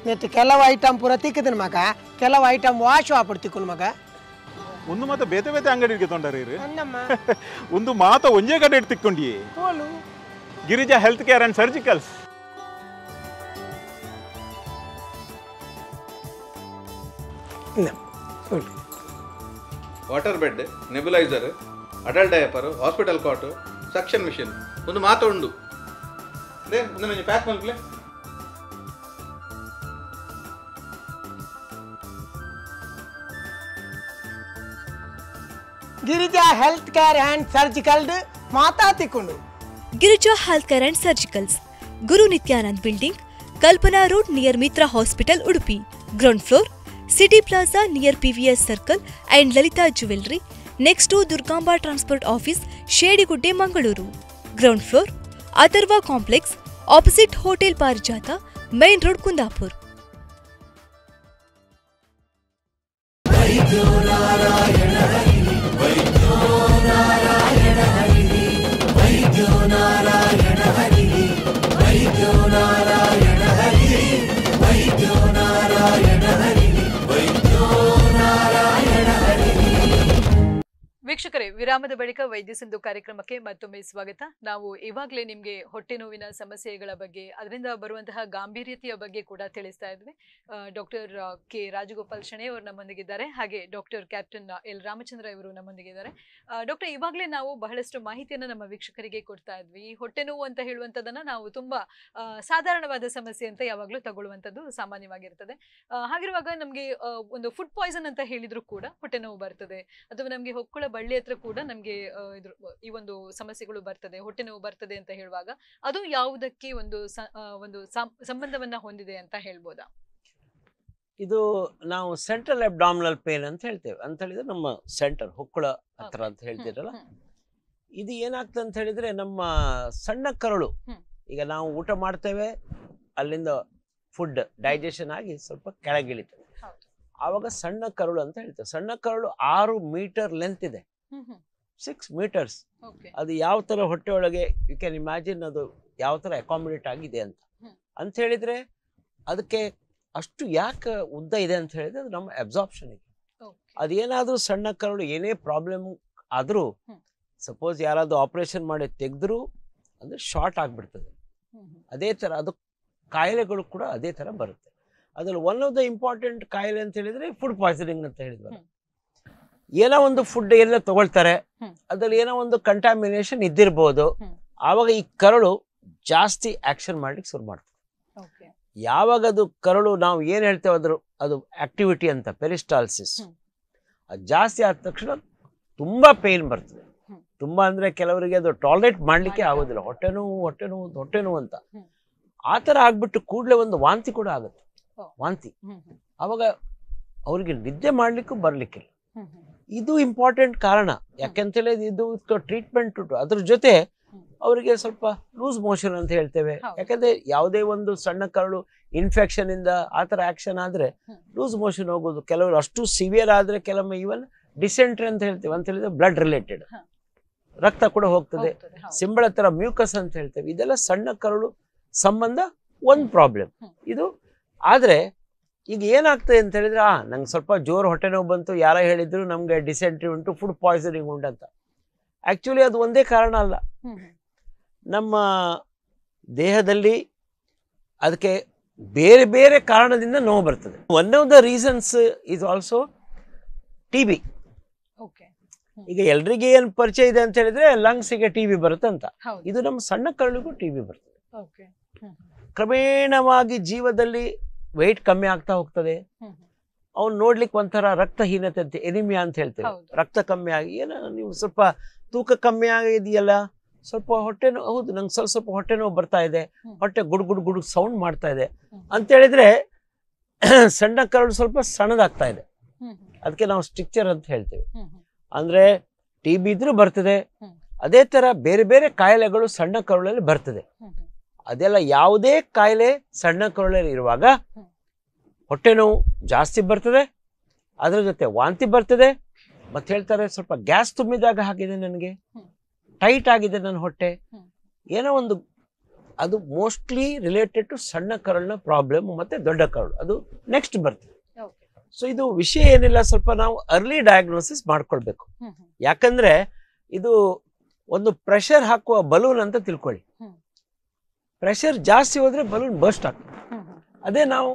ನೆತ್ತು ಕೆಲವು ಐಟಮ್ ಪೂರ ತಿಕ್ಕದ ಮಗ ಕೆಲವು ಐಟಮ್ ವಾಶ್ ಆಪಡ್ತಿಕ್ಕು ಮಗ ಒಂದು ಮಾತ ಬೇತೆ ಬೇತೆ ಅಂಗಡಿಗೆ ತೊಂಡರೀರಿ ಅನ್ನಮ್ಮ ಒಂದು ಮಾತ ಒಂದೇ ಕಡೆ ತಿಕ್ಕೊಂಡಿ ಹೋಲು Girija health care and surgicals water bed, nebulizer, adult diaper, hospital cot, suction machine ಒಂದು ಮಾತು ಉಂಡು. ಒಂದು ನಂಗೆ ಪ್ಯಾಕ್ ಮಲ್ಪಲೆ. Girija health care and surgical ಮಾತಾತಿಕೊಂಡು Girija health care and surgicals, Guru Nityanand building, Kalpana road near Mitra hospital Udupi. Ground floor, city plaza near PVS circle and Lalitha jewellery, next to Durgamba transport office, Shedigudde, Mangaluru. Ground floor, Atharva complex, opposite hotel ಪಾರಿಜಾತ, ಮೈನ್ ರೋಡ್, ಕುಂದಾಪುರ್. ವೀಕ್ಷಕರೇ, ವಿರಾಮದ ಬಳಿಕ ವೈದ್ಯ ಸಿಂಧು ಕಾರ್ಯಕ್ರಮಕ್ಕೆ ಮತ್ತೊಮ್ಮೆ ಸ್ವಾಗತ. ನಾವು ಇವಾಗಲೇ ನಿಮಗೆ ಹೊಟ್ಟೆ ನೋವಿನ ಸಮಸ್ಯೆಗಳ ಬಗ್ಗೆ, ಅದರಿಂದ ಬರುವಂತಹ ಗಾಂಭೀರ್ಯತೆಯ ಬಗ್ಗೆ ಕೂಡ ತಿಳಿಸ್ತಾ ಇದ್ವಿ. ಡಾಕ್ಟರ್ ಕೆ ರಾಜಗೋಪಾಲ್ ಶೆಣೈ ಅವರು ನಮ್ಮೊಂದಿಗಿದ್ದಾರೆ, ಹಾಗೆ ಡಾಕ್ಟರ್ ಕ್ಯಾಪ್ಟನ್ ಎಲ್ ರಾಮಚಂದ್ರ ಇವರು ನಮ್ಮೊಂದಿಗಿದ್ದಾರೆ. ಡಾಕ್ಟರ್, ಇವಾಗಲೇ ನಾವು ಬಹಳಷ್ಟು ಮಾಹಿತಿಯನ್ನು ನಮ್ಮ ವೀಕ್ಷಕರಿಗೆ ಕೊಡ್ತಾ ಇದ್ವಿ. ಈ ಹೊಟ್ಟೆ ನೋವು ಅಂತ ಹೇಳುವಂಥದ್ದನ್ನ ನಾವು ತುಂಬಾ ಸಾಧಾರಣವಾದ ಸಮಸ್ಯೆ ಅಂತ ಯಾವಾಗಲೂ ತಗೊಳ್ಳುವಂಥದ್ದು ಸಾಮಾನ್ಯವಾಗಿರ್ತದೆ. ಹಾಗಿರುವಾಗ ನಮಗೆ ಒಂದು ಫುಡ್ ಪಾಯ್ಸನ್ ಅಂತ ಹೇಳಿದ್ರು ಕೂಡ ಹೊಟ್ಟೆ ನೋವು ಬರ್ತದೆ, ಅಥವಾ ನಮಗೆ ಹೊಕ್ಕುಳ ಬಳ್ಳಿ ಹತ್ರ ಕೂಡ ನಮಗೆ ಈ ಒಂದು ಸಮಸ್ಯೆಗಳು ಬರ್ತದೆ, ಹೊಟ್ಟೆ ನೋವು ಬರ್ತದೆ ಅಂತ ಹೇಳುವಾಗ ಅದು ಯಾವುದಕ್ಕೆ ಒಂದು ಸಂಬಂಧವನ್ನ ಹೊಂದಿದೆ ಅಂತ ಹೇಳ್ಬೋದಾ? ಇದು ನಾವು ಸೆಂಟ್ರಲ್ ಅಬ್ಡಾಮಿನಲ್ ಪೇನ್ ಅಂತ ಹೇಳ್ತೇವೆ. ಅಂತ ಹೇಳಿದ್ರೆ ನಮ್ಮ ಸೆಂಟರ್ ಹೊಕ್ಕುಳ ಹತ್ರ ಅಂತ ಹೇಳ್ತೀರಲ್ಲ, ಇದು ಏನಾಗ್ತದೆ ಅಂತ ಹೇಳಿದ್ರೆ ನಮ್ಮ ಸಣ್ಣ ಕರಳು, ಈಗ ನಾವು ಊಟ ಮಾಡ್ತೇವೆ, ಅಲ್ಲಿಂದ ಫುಡ್ ಡೈಜೆಷನ್ ಆಗಿ ಸ್ವಲ್ಪ ಕೆಳಗಿಳಿತದೆ, ಆವಾಗ ಸಣ್ಣ ಕರಳು ಅಂತ ಹೇಳ್ತೇವೆ. ಸಣ್ಣ ಕರಳು 6 ಮೀಟರ್ ಲೆಂತ್ ಇದೆ, 6 ಮೀಟರ್ಸ್. ಅದು ಯಾವ ತರ ಹೊಟ್ಟೆ ಒಳಗೆ ಯು ಕ್ಯಾನ್ ಇಮ್ಯಾಜಿನ್ ಅದು ಯಾವ ತರ ಅಕಾಮಿಡೇಟ್ ಆಗಿದೆ ಅಂತ ಹೇಳಿದ್ರೆ, ಅದಕ್ಕೆ ಅಷ್ಟು ಯಾಕೆ ಉದ್ದ ಇದೆ ಅಂತ ಹೇಳಿದ್ರೆ ಅದು ನಮ್ಮ ಅಬ್ಸಾರ್ಪ್ಷನ್ ಇದೆ. ಅದೇನಾದ್ರೂ ಸಣ್ಣ ಕರಳು ಏನೇ ಪ್ರಾಬ್ಲಮ್ ಆದ್ರೂ, ಸಪೋಸ್ ಯಾರಾದ್ರೂ ಆಪರೇಷನ್ ಮಾಡಿ ತೆಗೆದ್ರು ಅಂದ್ರೆ ಶಾರ್ಟ್ ಆಗ್ಬಿಡ್ತದೆ. ಅದೇ ತರ ಅದು ಕಾಯಿಲೆಗಳು ಕೂಡ ಅದೇ ತರ ಬರುತ್ತೆ. ಅದ್ರಲ್ಲಿ ಒನ್ ಆಫ್ ದ ಇಂಪಾರ್ಟೆಂಟ್ ಕಾಯಿಲೆ ಅಂತ ಹೇಳಿದ್ರೆ ಫುಡ್ ಪಾಯ್ಸನಿಂಗ್ ಅಂತ ಹೇಳಿದ್ವಿ. ಏನೋ ಒಂದು ಫುಡ್ ಎಲ್ಲ ತಗೊಳ್ತಾರೆ, ಅದ್ರಲ್ಲಿ ಏನೋ ಒಂದು ಕಂಟಾಮಿನೇಷನ್ ಇದ್ದಿರ್ಬೋದು, ಆವಾಗ ಈ ಕರಳು ಜಾಸ್ತಿ ಆಕ್ಷನ್ ಮಾಡ್ಲಿಕ್ಕೆ ಶುರು ಮಾಡ್ತದೆ. ಯಾವಾಗ ಅದು ಕರಳು ನಾವು ಏನ್ ಹೇಳ್ತೇವೆ ಅದು ಆಕ್ಟಿವಿಟಿ ಅಂತ, ಪೆರಿಸ್ಟಾಲ್ಸಿಸ್, ಅದು ಜಾಸ್ತಿ ಆದ ತಕ್ಷಣ ತುಂಬಾ ಪೇನ್ ಬರ್ತದೆ. ತುಂಬಾ ಅಂದ್ರೆ ಕೆಲವರಿಗೆ ಅದು ಟಾಲರೇಟ್ ಮಾಡ್ಲಿಕ್ಕೆ ಆಗೋದಿಲ್ಲ, ಹೊಟ್ಟೆ ನೋವು ಅಂತ. ಆ ತರ ಆಗ್ಬಿಟ್ಟು ಕೂಡಲೇ ಒಂದು ವಾಂತಿ ಕೂಡ ಆಗುತ್ತೆ, ವಾಂತಿ. ಅವಾಗ ಅವ್ರಿಗೆ ನಿದ್ದೆ ಮಾಡ್ಲಿಕ್ಕೂ ಬರ್ಲಿಕ್ಕಿಲ್ಲ. ಇದು ಇಂಪಾರ್ಟೆಂಟ್ ಕಾರಣ. ಯಾಕೆಂತೇಳಿ ಇದು ಟ್ರೀಟ್ಮೆಂಟ್ ಅದ್ರ ಜೊತೆ ಅವರಿಗೆ ಸ್ವಲ್ಪ ಲೂಸ್ ಮೋಷನ್ ಅಂತ ಹೇಳ್ತೇವೆ. ಯಾಕಂದ್ರೆ ಯಾವುದೇ ಒಂದು ಸಣ್ಣ ಕರಳು ಇನ್ಫೆಕ್ಷನ್ ಇಂದ ಆತರ ಆಕ್ಷನ್ ಆದ್ರೆ ಲೂಸ್ ಮೋಷನ್ ಹೋಗೋದು. ಕೆಲವರು ಅಷ್ಟು ಸಿವಿಯರ್ ಆದ್ರೆ ಕೆಲವೊಮ್ಮೆ ಈವನ್ ಡಿಸೆಂಟ್ರಿ ಅಂತ ಹೇಳ್ತೇವೆ. ಅಂತ ಹೇಳಿದ್ರೆ ಬ್ಲಡ್ ರಿಲೇಟೆಡ್, ರಕ್ತ ಕೂಡ ಹೋಗ್ತದೆ. ಸಿಂಬಳ ತರ ಮ್ಯೂಕಸ್ ಅಂತ ಹೇಳ್ತೇವೆ. ಇದೆಲ್ಲ ಸಣ್ಣ ಕರಳು ಸಂಬಂಧ ಒಂದು ಪ್ರಾಬ್ಲಮ್ ಇದು. ಆದ್ರೆ ಈಗ ಏನಾಗ್ತದೆ ಅಂತ ಹೇಳಿದ್ರೆ, ನಂಗೆ ಸ್ವಲ್ಪ ಜೋರು ಹೊಟ್ಟೆ ನೋವು ಬಂತು, ಯಾರ ಹೇಳಿದ್ರು ನಮ್ಗೆ ಡಿಸೆಂಟ್ರಿ ಉಂಟು, ಫುಡ್ ಪಾಯ್ಸನಿಂಗ್ ಉಂಟಂತ. ಆಕ್ಚುಲಿ ಅದು ಒಂದೇ ಕಾರಣ ಅಲ್ಲ. ನಮ್ಮ ದೇಹದಲ್ಲಿ ಅದಕ್ಕೆ ಬೇರೆ ಬೇರೆ ಕಾರಣದಿಂದ ನೋವು ಬರ್ತದೆ. One of the reasons is also TB. Okay. ಈಗ ಎಲ್ರಿಗೆ ಏನು ಪರಿಚಯ ಇದೆ ಅಂತ ಹೇಳಿದ್ರೆ ಲಂಗ್ಸಿಗೆ TB ಬರುತ್ತೆ ಅಂತ. ಹೌದು. ಇದು ನಮ್ಮ ಸಣ್ಣ ಕರಳಿಗೂ TB ಬರ್ತದೆ. ಓಕೆ. ಕ್ರಮೇಣವಾಗಿ ಜೀವದಲ್ಲಿ ವೆಯ್ಟ್ ಕಮ್ಮಿ ಆಗ್ತಾ ಹೋಗ್ತದೆ. ಅವ್ನು ನೋಡ್ಲಿಕ್ಕೆ ಒಂಥರ ರಕ್ತಹೀನತೆ ಅಂತ, ಎನಿಮಿಯಾ ಅಂತ ಹೇಳ್ತೇವೆ. ಹೌದು. ರಕ್ತ ಕಮ್ಮಿ ಆಗಿ, ಏನೋ ನೀವು ಸ್ವಲ್ಪ ತೂಕ ಕಮ್ಮಿ ಆಗಿದೆಯಲ್ಲ, ಸ್ವಲ್ಪ ಹೊಟ್ಟೆ ನೋವು, ಹೌದು ನಂಗೆ ಸ್ವಲ್ಪ ಹೊಟ್ಟೆ ನೋವು ಬರ್ತಾ ಇದೆ, ಹೊಟ್ಟೆ ಗುಡು ಸೌಂಡ್ ಮಾಡ್ತಾ ಇದೆ ಅಂತ ಹೇಳಿದ್ರೆ ಸಣ್ಣ ಕರಳು ಸ್ವಲ್ಪ ಸಣ್ಣದಾಗ್ತಾ ಇದೆ. ಅದಕ್ಕೆ ನಾವು ಸ್ಟ್ರಿಕ್ಚರ್ ಅಂತ ಹೇಳ್ತೇವೆ. ಅಂದ್ರೆ TB ಇದ್ರೂ ಬರ್ತದೆ, ಅದೇ ತರ ಬೇರೆ ಬೇರೆ ಕಾಯಿಲೆಗಳು ಸಣ್ಣ ಕರುಳಲ್ಲಿ ಬರ್ತದೆ. ಅದೆಲ್ಲ ಯಾವುದೇ ಕಾಯಿಲೆ ಸಣ್ಣ ಕರುಳಲ್ಲಿ ಇರುವಾಗ ಹೊಟ್ಟೆ ನೋವು ಜಾಸ್ತಿ ಬರ್ತದೆ, ಅದರ ಜೊತೆ ವಾಂತಿ ಬರ್ತದೆ. ಮತ್ತೆ ಹೇಳ್ತಾರೆ ಸ್ವಲ್ಪ ಗ್ಯಾಸ್ ತುಂಬಿದಾಗ ಆಗಿದೆ, ನನಗೆ ಟೈಟ್ ಆಗಿದೆ ನನ್ನ ಹೊಟ್ಟೆ, ಏನೋ ಒಂದು. ಅದು ಮೋಸ್ಟ್ಲಿ ರಿಲೇಟೆಡ್ ಟು ಸಣ್ಣ ಕರಳಿನ ಪ್ರಾಬ್ಲಮ್ ಮತ್ತೆ ದೊಡ್ಡ ಕರಳು, ಅದು ನೆಕ್ಸ್ಟ್ ಬರ್ತದೆ. ಸೊ ಇದು ವಿಷಯ ಏನಿಲ್ಲ, ಸ್ವಲ್ಪ ನಾವು ಅರ್ಲಿ ಡಯಾಗ್ನೋಸಿಸ್ ಮಾಡ್ಕೊಳ್ಬೇಕು. ಯಾಕಂದ್ರೆ ಇದು ಒಂದು ಪ್ರೆಷರ್ ಹಾಕುವ ಬಲೂನ್ ಅಂತ ತಿಳ್ಕೊಳ್ಳಿ. ಪ್ರೆಷರ್ ಜಾಸ್ತಿ ಹೋದ್ರೆ ಬಲೂನ್ ಬರ್ಸ್ಟ್ ಆಗ್ತದೆ. ಅದೇ ನಾವು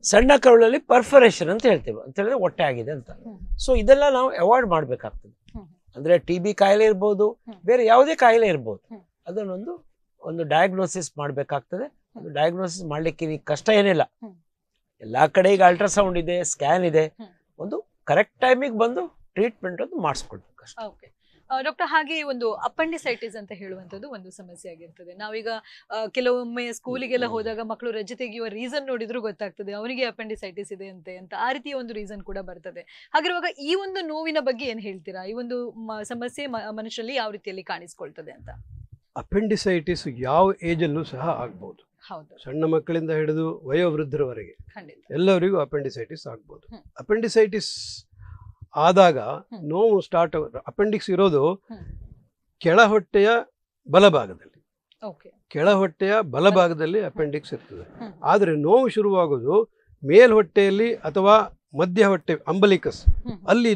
ಸಣ್ಣ ಕರುಳಲ್ಲಿ ಪರ್ಫರೇಷನ್ ಅಂತ ಹೇಳ್ತೇವೆ, ಅಂತ ಹೇಳಿದ್ರೆ ಹೊಟ್ಟೆ ಆಗಿದೆ ಅಂತ. ಸೊ ಇದೆಲ್ಲ ನಾವು ಅವಾಯ್ಡ್ ಮಾಡ್ಬೇಕಾಗ್ತದೆ. ಅಂದ್ರೆ TB ಕಾಯಿಲೆ ಇರ್ಬೋದು, ಬೇರೆ ಯಾವುದೇ ಕಾಯಿಲೆ ಇರ್ಬೋದು, ಅದನ್ನೊಂದು ಡಯಾಗ್ನೋಸಿಸ್ ಮಾಡ್ಬೇಕಾಗ್ತದೆ. ಅದು ಡಯಾಗ್ನೋಸಿಸ್ ಮಾಡ್ಲಿಕ್ಕೆ ಈಗ ಕಷ್ಟ ಏನಿಲ್ಲ. ಎಲ್ಲಾ ಕಡೆ ಈಗ ಅಲ್ಟ್ರಾಸೌಂಡ್ ಇದೆ, ಸ್ಕ್ಯಾನ್ ಇದೆ. ಒಂದು ಕರೆಕ್ಟ್ ಟೈಮಿಗೆ ಬಂದು ಟ್ರೀಟ್ಮೆಂಟ್ ಒಂದು ಮಾಡಿಸ್ಕೊಳ್ಬೇಕು ಅಷ್ಟೇ. ಓಕೆ ಡಾಕ್ಟರ್, ಹಾಗೆ ಒಂದು ಅಪೆಂಡಿಸೈಟಿಸ್ ಅಂತ ಹೇಳುವಂಥದ್ದು ಒಂದು ಸಮಸ್ಯೆ ಆಗಿರ್ತದೆ. ನಾವೀಗ ಕೆಲವೊಮ್ಮೆ ಸ್ಕೂಲಿಗೆಲ್ಲ ಹೋದಾಗ ಮಕ್ಕಳು ರಜೆ ತೆಗೆಯುವ ರೀಸನ್ ನೋಡಿದ್ರು ಗೊತ್ತಾಗ್ತದೆ ಅವನಿಗೆ ಅಪೆಂಡಿಸೈಟಿಸ್ ಇದೆ ಅಂತ ಆ ರೀತಿಯ ಒಂದು ರೀಸನ್ ಕೂಡ ಬರ್ತದೆ. ಹಾಗಿರುವಾಗ ಈ ಒಂದು ನೋವಿನ ಬಗ್ಗೆ ಏನ್ ಹೇಳ್ತೀರಾ? ಈ ಒಂದು ಸಮಸ್ಯೆ ಮನುಷ್ಯರಲ್ಲಿ ಯಾವ ರೀತಿಯಲ್ಲಿ ಕಾಣಿಸ್ಕೊಳ್ತದೆ ಅಂತ? ಅಪೆಂಡಿಸೈಟಿಸ್ ಯಾವ ಏಜಲ್ಲೂ ಸಹ ಆಗ್ಬೋದು. ಸಣ್ಣ ಮಕ್ಕಳಿಂದ ಹಿಡಿದು ವಯೋವೃದ್ಧರವರೆಗೆ ಎಲ್ಲರಿಗೂ ಅಪೆಂಡಿಸೈಟಿಸ್ ಆಗ್ಬೋದು. ಅಪೆಂಡಿಸೈಟಿಸ್ ಆದಾಗ ನೋವು ಸ್ಟಾರ್ಟ್, ಅಪೆಂಡಿಕ್ಸ್ ಇರೋದು ಕೆಳ ಹೊಟ್ಟೆಯ ಬಲಭಾಗದಲ್ಲಿ, ಕೆಳಹೊಟ್ಟೆಯ ಬಲಭಾಗದಲ್ಲಿ ಅಪೆಂಡಿಕ್ಸ್ ಇರ್ತದೆ. ಆದರೆ ನೋವು ಶುರುವಾಗೋದು ಮೇಲ್ಹೊಟ್ಟೆಯಲ್ಲಿ ಅಥವಾ ಮಧ್ಯ ಹೊಟ್ಟೆ ಅಂಬಲಿಕಸ್ ಅಲ್ಲಿ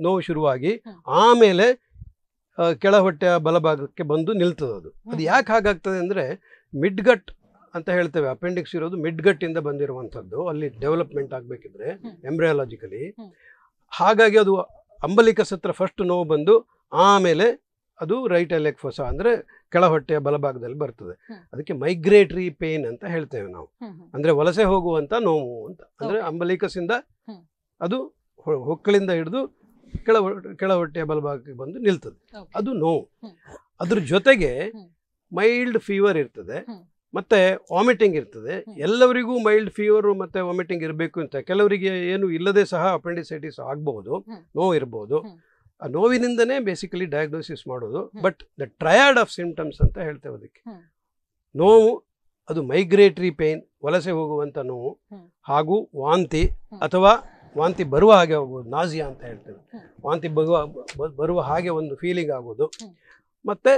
ನೋವು ಶುರುವಾಗಿ ಆಮೇಲೆ ಕೆಳ ಹೊಟ್ಟೆಯ ಬಲಭಾಗಕ್ಕೆ ಬಂದು ನಿಲ್ತದೆ. ಅದು ಯಾಕೆ ಹಾಗಾಗ್ತದೆ ಅಂದರೆ ಮಿಡ್ಗಟ್ ಅಂತ ಹೇಳ್ತೇವೆ. ಅಪೆಂಡಿಕ್ಸ್ ಇರೋದು ಮಿಡ್ಗಟ್ಟಿಂದ ಬಂದಿರುವಂಥದ್ದು, ಅಲ್ಲಿ ಡೆವಲಪ್ಮೆಂಟ್ ಆಗಬೇಕಿದ್ರೆ ಎಂಬ್ರಯಾಲಜಿಕಲಿ. ಹಾಗಾಗಿ ಅದು ಅಂಬಲಿಕಸ್ ಹತ್ರ ಫಸ್ಟ್ ನೋವು ಬಂದು ಆಮೇಲೆ ಅದು ರೈಟ್ ಎಲೆಕ್ ಫೋಸ ಅಂದರೆ ಕೆಳ ಹೊಟ್ಟೆಯ ಬಲಭಾಗದಲ್ಲಿ ಬರ್ತದೆ. ಅದಕ್ಕೆ ಮೈಗ್ರೇಟರಿ ಪೇನ್ ಅಂತ ಹೇಳ್ತೇವೆ ನಾವು, ಅಂದರೆ ವಲಸೆ ಹೋಗುವಂಥ ನೋವು ಅಂತ. ಅಂದರೆ ಅಂಬಲಿಕಸ್ ಇಂದ ಅದು ಹೊಕ್ಕಳಿಂದ ಹಿಡಿದು ಕೆಳ ಹೊಟ್ಟೆಯ ಬಲಭಾಗಕ್ಕೆ ಬಂದು ನಿಲ್ತದೆ, ಅದು ನೋವು. ಅದ್ರ ಜೊತೆಗೆ ಮೈಲ್ಡ್ ಫೀವರ್ ಇರ್ತದೆ, ಮತ್ತೆ ವಾಮಿಟಿಂಗ್ ಇರ್ತದೆ. ಎಲ್ಲವರಿಗೂ ಮೈಲ್ಡ್ ಫೀವರು ಮತ್ತೆ ವಾಮಿಟಿಂಗ್ ಇರಬೇಕು ಅಂತ, ಕೆಲವರಿಗೆ ಏನು ಇಲ್ಲದೆ ಸಹ ಅಪೆಂಡಿಸೈಟಿಸ್ ಆಗಬಹುದು, ನೋವು ಇರಬಹುದು. ಆ ನೋವಿನಿಂದನೇ ಬೇಸಿಕಲಿ ಡಯಾಗ್ನೋಸಿಸ್ ಮಾಡೋದು. But the triad of symptoms ಅಂತ ಹೇಳ್ತೇವೆ ಅದಕ್ಕೆ. ನೋವು, ಅದು ಮೈಗ್ರೇಟರಿ ಪೇನ್, ವಲಸೆ ಹೋಗುವಂಥ ನೋವು, ಹಾಗೂ ವಾಂತಿ ಅಥವಾ ವಾಂತಿ ಬರುವ ಹಾಗೆ ಹೋಗೋದು, ನಾಸಿಯಾ ಅಂತ ಹೇಳ್ತೇವೆ. ವಾಂತಿ ಬರುವ ಹಾಗೆ ಒಂದು ಫೀಲಿಂಗ್ ಆಗೋದು, ಮತ್ತೆ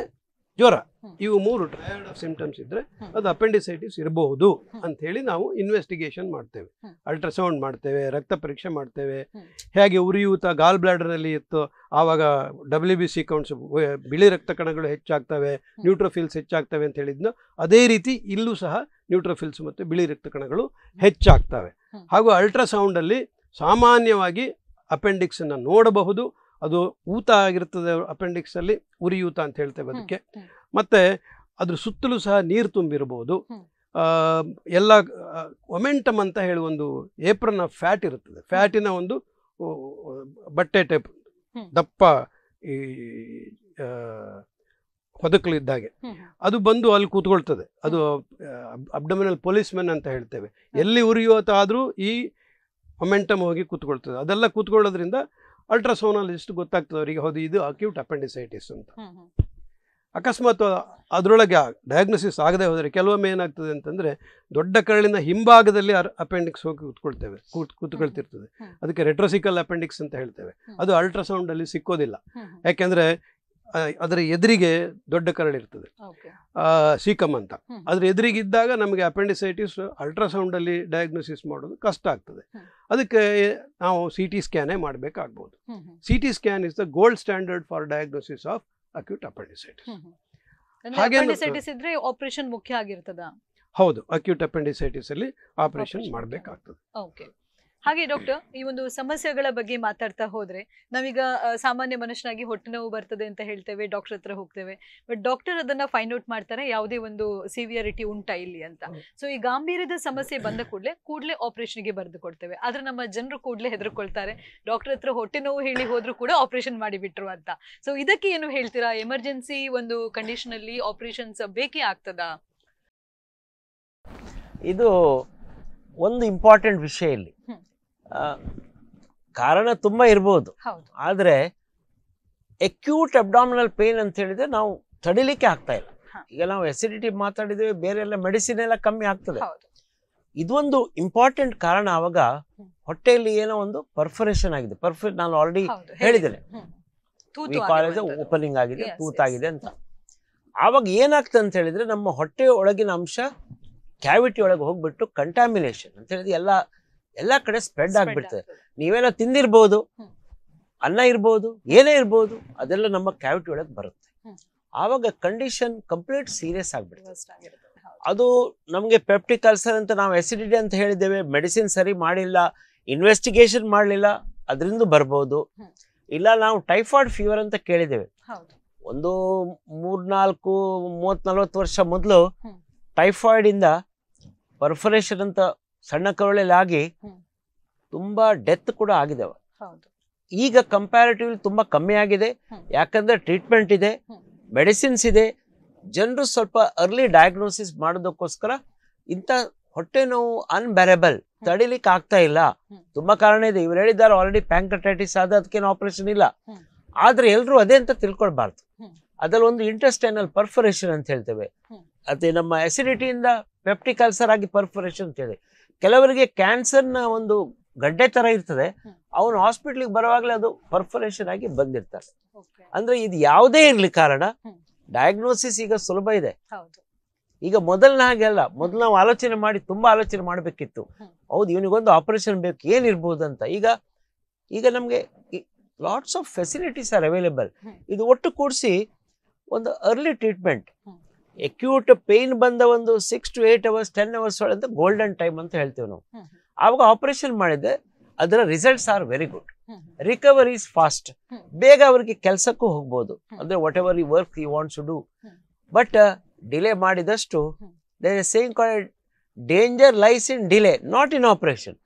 ಜ್ವರ. ಇವು ಮೂರು ಟ್ರಯಾಡ್ ಆಫ್ ಸಿಂಪ್ಟಮ್ಸ್ ಇದ್ರೆ ಅದು ಅಪೆಂಡಿಸೈಟಿಸ್ ಇರಬಹುದು ಅಂತ ಹೇಳಿ ನಾವು ಇನ್ವೆಸ್ಟಿಗೇಷನ್ ಮಾಡ್ತೇವೆ. ಅಲ್ಟ್ರಾಸೌಂಡ್ ಮಾಡ್ತೇವೆ, ರಕ್ತ ಪರೀಕ್ಷೆ ಮಾಡ್ತೇವೆ. ಹೇಗೆ ಉರಿಯೂತ ಗಾಲ್ ಬ್ಲಾಡರಲ್ಲಿ ಇತ್ತು ಆವಾಗ WBC ಕೌಂಟ್ಸ್, ಬಿಳಿ ರಕ್ತ ಕಣಗಳು ಹೆಚ್ಚಾಗ್ತವೆ, ನ್ಯೂಟ್ರೋಫಿಲ್ಸ್ ಹೆಚ್ಚಾಗ್ತವೆ ಅಂತ ಹೇಳಿದ್ನು, ಅದೇ ರೀತಿ ಇಲ್ಲೂ ಸಹ ನ್ಯೂಟ್ರೋಫಿಲ್ಸ್ ಮತ್ತು ಬಿಳಿ ರಕ್ತ ಕಣಗಳು ಹೆಚ್ಚಾಗ್ತವೆ. ಹಾಗೂ ಅಲ್ಟ್ರಾಸೌಂಡಲ್ಲಿ ಸಾಮಾನ್ಯವಾಗಿ ಅಪೆಂಡಿಕ್ಸನ್ನು ನೋಡಬಹುದು. ಅದು ಊತ ಆಗಿರ್ತದೆ ಅಪೆಂಡಿಕ್ಸಲ್ಲಿ, ಉರಿಯೂತ ಅಂತ ಹೇಳ್ತೇವೆ ಅದಕ್ಕೆ. ಮತ್ತು ಅದ್ರ ಸುತ್ತಲೂ ಸಹ ನೀರು ತುಂಬಿರ್ಬೋದು. ಎಲ್ಲ ಒಮೆಂಟಮ್ ಅಂತ ಹೇಳಿ ಒಂದು ಏಪ್ರನ್ ಆಫ್ ಫ್ಯಾಟ್ ಇರುತ್ತದೆ, ಫ್ಯಾಟಿನ ಒಂದು ಬಟ್ಟೆ ಟೈಪ್ ದಪ್ಪ ಈ ಹೊದಕಲಿದ್ದಾಗೆ ಅದು ಬಂದು ಅಲ್ಲಿ ಕೂತ್ಕೊಳ್ತದೆ. ಅದು ಅಬ್ಡಮಿನಲ್ ಪೊಲೀಸ್ಮೆನ್ ಅಂತ ಹೇಳ್ತೇವೆ. ಎಲ್ಲಿ ಉರಿಯೂತ ಆದರೂ ಈ ಮೊಮೆಂಟಮ್ ಹೋಗಿ ಕೂತ್ಕೊಳ್ತದೆ. ಅದೆಲ್ಲ ಕೂತ್ಕೊಳ್ಳೋದ್ರಿಂದ ಅಲ್ಟ್ರಾಸೋನಾಲಜಿಸ್ಟ್ ಗೊತ್ತಾಗ್ತದೆ ಅವರಿಗೆ, ಹೌದು ಇದು ಅಕ್ಯೂಟ್ ಅಪೆಂಡಿಸೈಟಿಸ್ ಅಂತ. ಅಕಸ್ಮಾತ್ ಅದರೊಳಗೆ ಡಯಾಗ್ನೋಸಿಸ್ ಆಗದೆ ಹೋದರೆ ಕೆಲವೊಮ್ಮೆ ಏನಾಗ್ತದೆ ಅಂತಂದರೆ ದೊಡ್ಡ ಕರಳಿನ ಹಿಂಭಾಗದಲ್ಲಿ ಅಪೆಂಡಿಕ್ಸ್ ಹೋಗಿ ಕೂತ್ಕೊಳ್ತಿರ್ತದೆ. ಅದಕ್ಕೆ ರೆಟ್ರೋಸಿಕಲ್ ಅಪೆಂಡಿಕ್ಸ್ ಅಂತ ಹೇಳ್ತೇವೆ. ಅದು ಅಲ್ಟ್ರಾಸೌಂಡಲ್ಲಿ ಸಿಕ್ಕೋದಿಲ್ಲ, ಯಾಕೆಂದರೆ ಅದರ ಎದುರಿಗೆ ದೊಡ್ಡ ಕರಳಿರ್ತದೆ, ಸೀಕಮ್ ಅಂತ. ಅದ್ರ ಎದುರಿಗಿದ್ದಾಗ ನಮಗೆ ಅಪೆಂಡಿಸೈಟಿಸ್ ಅಲ್ಟ್ರಾಸೌಂಡಲ್ಲಿ ಡಯಾಗ್ನೋಸಿಸ್ ಮಾಡೋದು ಕಷ್ಟ ಆಗ್ತದೆ. ಅದಕ್ಕೆ ನಾವು CT ಸ್ಕ್ಯಾನೇ ಮಾಡಬೇಕಾಗ್ಬೋದು. CT scan is the gold standard for diagnosis of acute appendicitis. Appendicitis ಇದ್ರೆ ಆಪರೇಷನ್ ಮುಖ್ಯ ಆಗಿರ್ತದ? ಹೌದು, ಅಕ್ಯೂಟ್ ಅಪೆಂಡಿಸೈಟಿಸ್ ಅಲ್ಲಿ ಆಪರೇಷನ್ Operation ಮಾಡಬೇಕಾಗ್ತದೆ. ಓಕೆ. ಹಾಗೆ ಡಾಕ್ಟರ್, ಈ ಒಂದು ಸಮಸ್ಯೆಗಳ ಬಗ್ಗೆ ಮಾತಾಡ್ತಾ ಹೋದ್ರೆ ನಾವೀಗ ಸಾಮಾನ್ಯ ಮನುಷ್ಯನಾಗಿ ಹೊಟ್ಟೆ ನೋವು ಬರ್ತದೆ ಅಂತ ಹೇಳ್ತೇವೆ, ಡಾಕ್ಟರ್ ಹತ್ರ ಹೋಗ್ತೇವೆ. ಬಟ್ ಡಾಕ್ಟರ್ ಅದನ್ನ ಫೈಂಡ್ ಔಟ್ ಮಾಡ್ತಾರೆ ಯಾವುದೇ ಒಂದು ಸಿವಿಯರಿಟಿ ಉಂಟಾ ಇಲ್ಲಿ ಅಂತ. ಸೊ ಈ ಗಾಂಭೀರ್ಯದ ಸಮಸ್ಯೆ ಬಂದ ಕೂಡಲೇ ಆಪರೇಷನ್ಗೆ ಬರೆದು ಕೊಡ್ತೇವೆ. ಆದ್ರೆ ನಮ್ಮ ಜನರು ಕೂಡಲೇ ಹೆದರ್ಕೊಳ್ತಾರೆ, ಡಾಕ್ಟರ್ ಹತ್ರ ಹೊಟ್ಟೆ ನೋವು ಹೇಳಿ ಹೋದ್ರು ಕೂಡ ಆಪರೇಷನ್ ಮಾಡಿಬಿಟ್ರು ಅಂತ. ಸೊ ಇದಕ್ಕೆ ಏನು ಹೇಳ್ತೀರಾ? ಎಮರ್ಜೆನ್ಸಿ ಒಂದು ಕಂಡೀಷನ್ ಅಲ್ಲಿ ಆಪರೇಷನ್ಸ್ ಬೇಕೇ ಆಗ್ತದಾ? ಇದು ಒಂದು ಇಂಪಾರ್ಟೆಂಟ್ ವಿಷಯ ಇಲ್ಲಿ. ಕಾರಣ ತುಂಬ ಇರ್ಬೋದು, ಆದರೆ ಅಕ್ಯೂಟ್ ಅಬ್ಡಾಮಿನಲ್ ಪೇನ್ ಅಂತ ಹೇಳಿದ್ರೆ ನಾವು ತಡಿಲಿಕ್ಕೆ ಆಗ್ತಾ ಇಲ್ಲ. ಈಗ ನಾವು ಎಸಿಡಿಟಿ ಮಾತಾಡಿದ್ವಿ, ಬೇರೆ ಎಲ್ಲ ಮೆಡಿಸಿನ್ ಎಲ್ಲ ಕಮ್ಮಿ ಆಗ್ತದೆ. ಇದೊಂದು ಇಂಪಾರ್ಟೆಂಟ್ ಕಾರಣ. ಆವಾಗ ಹೊಟ್ಟೆಯಲ್ಲಿ ಏನೋ ಒಂದು ಪರ್ಫರೇಷನ್ ಆಗಿದೆ. ನಾನು ಆಲ್ರೆಡಿ ಹೇಳಿದ್ದೇನೆ, ಕಾಲೇಜ್ ಓಪನಿಂಗ್ ಆಗಿದೆ, ತೂತಾಗಿದೆ ಅಂತ. ಆವಾಗ ಏನಾಗ್ತದೆ ಅಂತ ಹೇಳಿದ್ರೆ ನಮ್ಮ ಹೊಟ್ಟೆ ಒಳಗಿನ ಅಂಶ ಕ್ಯಾವಿಟಿ ಒಳಗೆ ಹೋಗ್ಬಿಟ್ಟು ಕಂಟಾಮಿನೇಷನ್ ಅಂತ ಹೇಳಿದ್ರೆ ಎಲ್ಲ ಕಡೆ ಸ್ಪ್ರೆಡ್ ಆಗ್ಬಿಡ್ತದೆ. ನೀವೇನೋ ತಿಂದಿರ್ಬೋದು, ಅನ್ನ ಇರ್ಬೋದು, ಏನೇ ಇರ್ಬೋದು, ಅದೆಲ್ಲ ನಮ್ಮ ಕ್ಯಾವಿಟಿ ಒಳಗೆ ಬರುತ್ತೆ. ಆವಾಗ ಕಂಡೀಷನ್ ಕಂಪ್ಲೀಟ್ ಸೀರಿಯಸ್ ಆಗ್ಬಿಡ್ತದೆ. ಅದು ನಮಗೆ ಪೆಪ್ಟಿಕ್ ಅಲ್ಸರ್ ಅಂತ ನಾವು ಎಸಿಡಿಟಿ ಅಂತ ಹೇಳಿದ್ದೇವೆ, ಮೆಡಿಸಿನ್ ಸರಿ ಮಾಡಿಲ್ಲ, ಇನ್ವೆಸ್ಟಿಗೇಷನ್ ಮಾಡಲಿಲ್ಲ, ಅದರಿಂದ ಬರ್ಬೋದು. ಇಲ್ಲ ನಾವು ಟೈಫಾಯ್ಡ್ ಫೀವರ್ ಅಂತ ಕೇಳಿದ್ದೇವೆ. ಒಂದು 30-40 ವರ್ಷ ಮೊದಲು ಟೈಫಾಯ್ಡ್ ಇಂದ ಪರ್ಫರೇಷನ್ ಅಂತ ಸಣ್ಣ ಕರುಳಲ್ಲಿ ಆಗಿ ತುಂಬಾ ಡೆತ್ ಕೂಡ ಆಗಿದಾವೆ. ಈಗ ಕಂಪ್ಯಾರಿಟಿವ್ಲಿ ತುಂಬಾ ಕಮ್ಮಿ ಆಗಿದೆ, ಯಾಕಂದ್ರೆ ಟ್ರೀಟ್ಮೆಂಟ್ ಇದೆ, ಮೆಡಿಸಿನ್ಸ್ ಇದೆ. ಜನರು ಸ್ವಲ್ಪ ಅರ್ಲಿ ಡಯಾಗ್ನೋಸಿಸ್ ಮಾಡೋದಕ್ಕೋಸ್ಕರ ಇಂಥ ಹೊಟ್ಟೆ ನೋವು ಅನ್ಬ್ಯಾರೆಬಲ್ ತಡಿಲಿಕ್ಕೆ ಆಗ್ತಾ ಇಲ್ಲ. ತುಂಬಾ ಕಾರಣ ಇದೆ. ಇವ್ರು ಹೇಳಿದ್ದಾರೆ ಆಲ್ರೆಡಿ ಪ್ಯಾಂಕ್ರಟೈಟಿಸ್ ಆದ, ಅದಕ್ಕೇನು ಆಪರೇಷನ್ ಇಲ್ಲ. ಆದ್ರೆ ಎಲ್ರು ಅದೇ ಅಂತ ತಿಳ್ಕೊಳ್ಬಾರ್ದು. ಅದ್ರಲ್ಲಿ ಒಂದು ಇಂಟೆಸ್ಟೈನಲ್ ಪರ್ಫರೇಷನ್ ಅಂತ ಹೇಳ್ತೇವೆ. ಅದೇ ನಮ್ಮ ಅಸಿಡಿಟಿಯಿಂದ ಪೆಪ್ಟಿಕ್ ಅಲ್ಸರ್ ಆಗಿ ಪರ್ಫರೇಷನ್ ಅಂತ ಹೇಳಿ. ಕೆಲವರಿಗೆ ಕ್ಯಾನ್ಸರ್ನ ಒಂದು ಗಡ್ಡೆ ತರ ಇರ್ತದೆ, ಅವನು ಹಾಸ್ಪಿಟ್ಲಿಗೆ ಬರುವಾಗಲೇ ಅದು ಪರ್ಫರೇಷನ್ ಆಗಿ ಬಂದಿರ್ತಾರೆ. ಅಂದ್ರೆ ಇದು ಯಾವುದೇ ಇರ್ಲಿ ಕಾರಣ, ಡಯಾಗ್ನೋಸಿಸ್ ಈಗ ಸುಲಭ ಇದೆ. ಈಗ ಮೊದಲಿನ ಹಾಗೆ ಅಲ್ಲ. ಮೊದಲು ನಾವು ಆಲೋಚನೆ ಮಾಡಿ ತುಂಬಾ ಆಲೋಚನೆ ಮಾಡಬೇಕಿತ್ತು. ಹೌದು, ಇವನಿಗೊಂದು ಆಪರೇಷನ್ ಬೇಕು, ಏನಿರ್ಬೋದು ಅಂತ. ಈಗ ನಮ್ಗೆ lots of facilities are available. ಇದು ಒಟ್ಟು ಕೂಡಿಸಿ ಒಂದು ಅರ್ಲಿ ಟ್ರೀಟ್ಮೆಂಟ್, ಅಕ್ಯೂಟ್ ಪೇನ್ ಬಂದ ಒಂದು 6 to 8 hours 10 hours ಒಳಗೆ ಗೋಲ್ಡನ್ ಟೈಮ್ ಅಂತ ಹೇಳ್ತೇವೆ ನಾವು. ಆವಾಗ ಆಪರೇಷನ್ ಮಾಡಿದ್ರೆ ಅದರ results are very good, recovery is fast, ಬೇಗ ಅವರಿಗೆ ಕೆಲಸಕ್ಕೂ ಹೋಗ್ಬೋದು. ಅಂದ್ರೆ whatever work you wants to do. But delay ಮಾಡಿದಷ್ಟು there is saying called danger lies in delay, not in operation.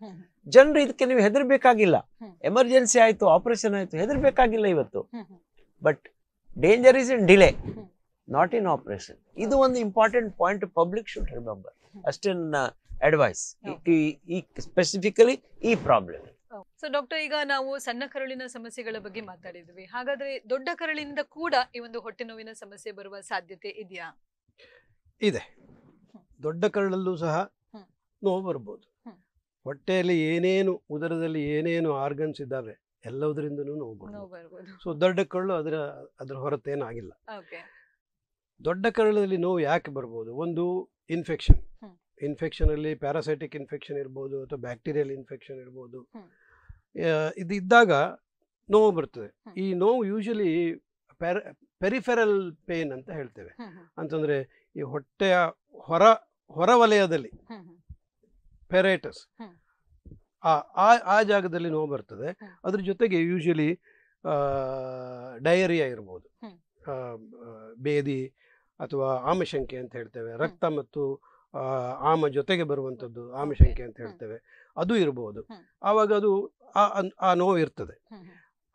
ಜನರು ಇದಕ್ಕೆ ನೀವು ಹೆದರ್ಬೇಕಾಗಿಲ್ಲ. ಎಮರ್ಜೆನ್ಸಿ ಆಯ್ತು, ಆಪರೇಷನ್ ಆಯ್ತು, ಹೆದರ್ಬೇಕಾಗಿಲ್ಲ ಇವತ್ತು. But danger is in delay, not in operation. ಇದು ಒಂದು important point public should remember. ಅಷ್ಟೇ ನನ್ನ ಅಡ್ವೈಸ್ ಈ ಸ್ಪೆಸಿಫಿಕಲಿ ಈ ಪ್ರಾಬ್ಲಮ್. ಸೊ ಡಾಕ್ಟರ್, ಈಗ ನಾವು ಸಣ್ಣ ಕರುಳಿನ ಸಮಸ್ಯೆಗಳ ಬಗ್ಗೆ ಮಾತಾಡಿದ್ವಿ. ಹಾಗಾದ್ರೆ ದೊಡ್ಡ ಕರುಳಿನಿಂದ ಕೂಡ ಈ ಒಂದು ಹೊಟ್ಟೆ ನೋವಿನ ಸಮಸ್ಯೆ ಬರುವ ಸಾಧ್ಯತೆ ಇದೆಯಾ? ಇದೆ. ದೊಡ್ಡ ಕರುಳಲ್ಲೂ ಸಹ ನೋವು ಬರ್ಬೋದು. ಹೊಟ್ಟೆಯಲ್ಲಿ ಏನೇನು, ಉದರದಲ್ಲಿ ಏನೇನು ಆರ್ಗನ್ಸ್ ಇದ್ದಾವೆ ಎಲ್ಲದರಿಂದನೂ ನೋವು ಬರ್ಬೋದು. ಸೊ ದೊಡ್ಡ ಕರುಳು ಅದರ ಹೊರತೇನಾಗಿಲ್ಲ. ದೊಡ್ಡ ಕರುಳಲ್ಲಿ ನೋವು ಯಾಕೆ ಬರ್ಬೋದು? ಒಂದು ಇನ್ಫೆಕ್ಷನ್ ಅಲ್ಲಿ ಪ್ಯಾರಾಸೈಟಿಕ್ ಇನ್ಫೆಕ್ಷನ್ ಇರ್ಬೋದು, ಅಥವಾ ಬ್ಯಾಕ್ಟೀರಿಯಲ್ ಇನ್ಫೆಕ್ಷನ್ ಇರ್ಬೋದು. ಇದು ಇದ್ದಾಗ ನೋವು ಬರ್ತದೆ. ಈ ನೋವು ಯೂಶಲಿ ಪೆರಿಫೆರಲ್ ಪೇನ್ ಅಂತ ಹೇಳ್ತೇವೆ. ಅಂತಂದ್ರೆ ಈ ಹೊಟ್ಟೆಯ ಹೊರವಲಯದಲ್ಲಿ ಪೆರೇಟಸ್, ಆ ಜಾಗದಲ್ಲಿ ನೋವು ಬರ್ತದೆ. ಅದ್ರ ಜೊತೆಗೆ ಯೂಶಲಿ ಡಯರಿಯಾ ಇರ್ಬೋದು, ಬೇದಿ ಅಥವಾ ಆಮಶಂಕೆ ಅಂತ ಹೇಳ್ತೇವೆ. ರಕ್ತ ಮತ್ತು ಆಮ ಜೊತೆಗೆ ಬರುವಂಥದ್ದು ಆಮಶಂಕೆ ಅಂತ ಹೇಳ್ತೇವೆ, ಅದು ಇರ್ಬೋದು. ಆವಾಗ ಅದು ಆ ನೋವು ಇರ್ತದೆ.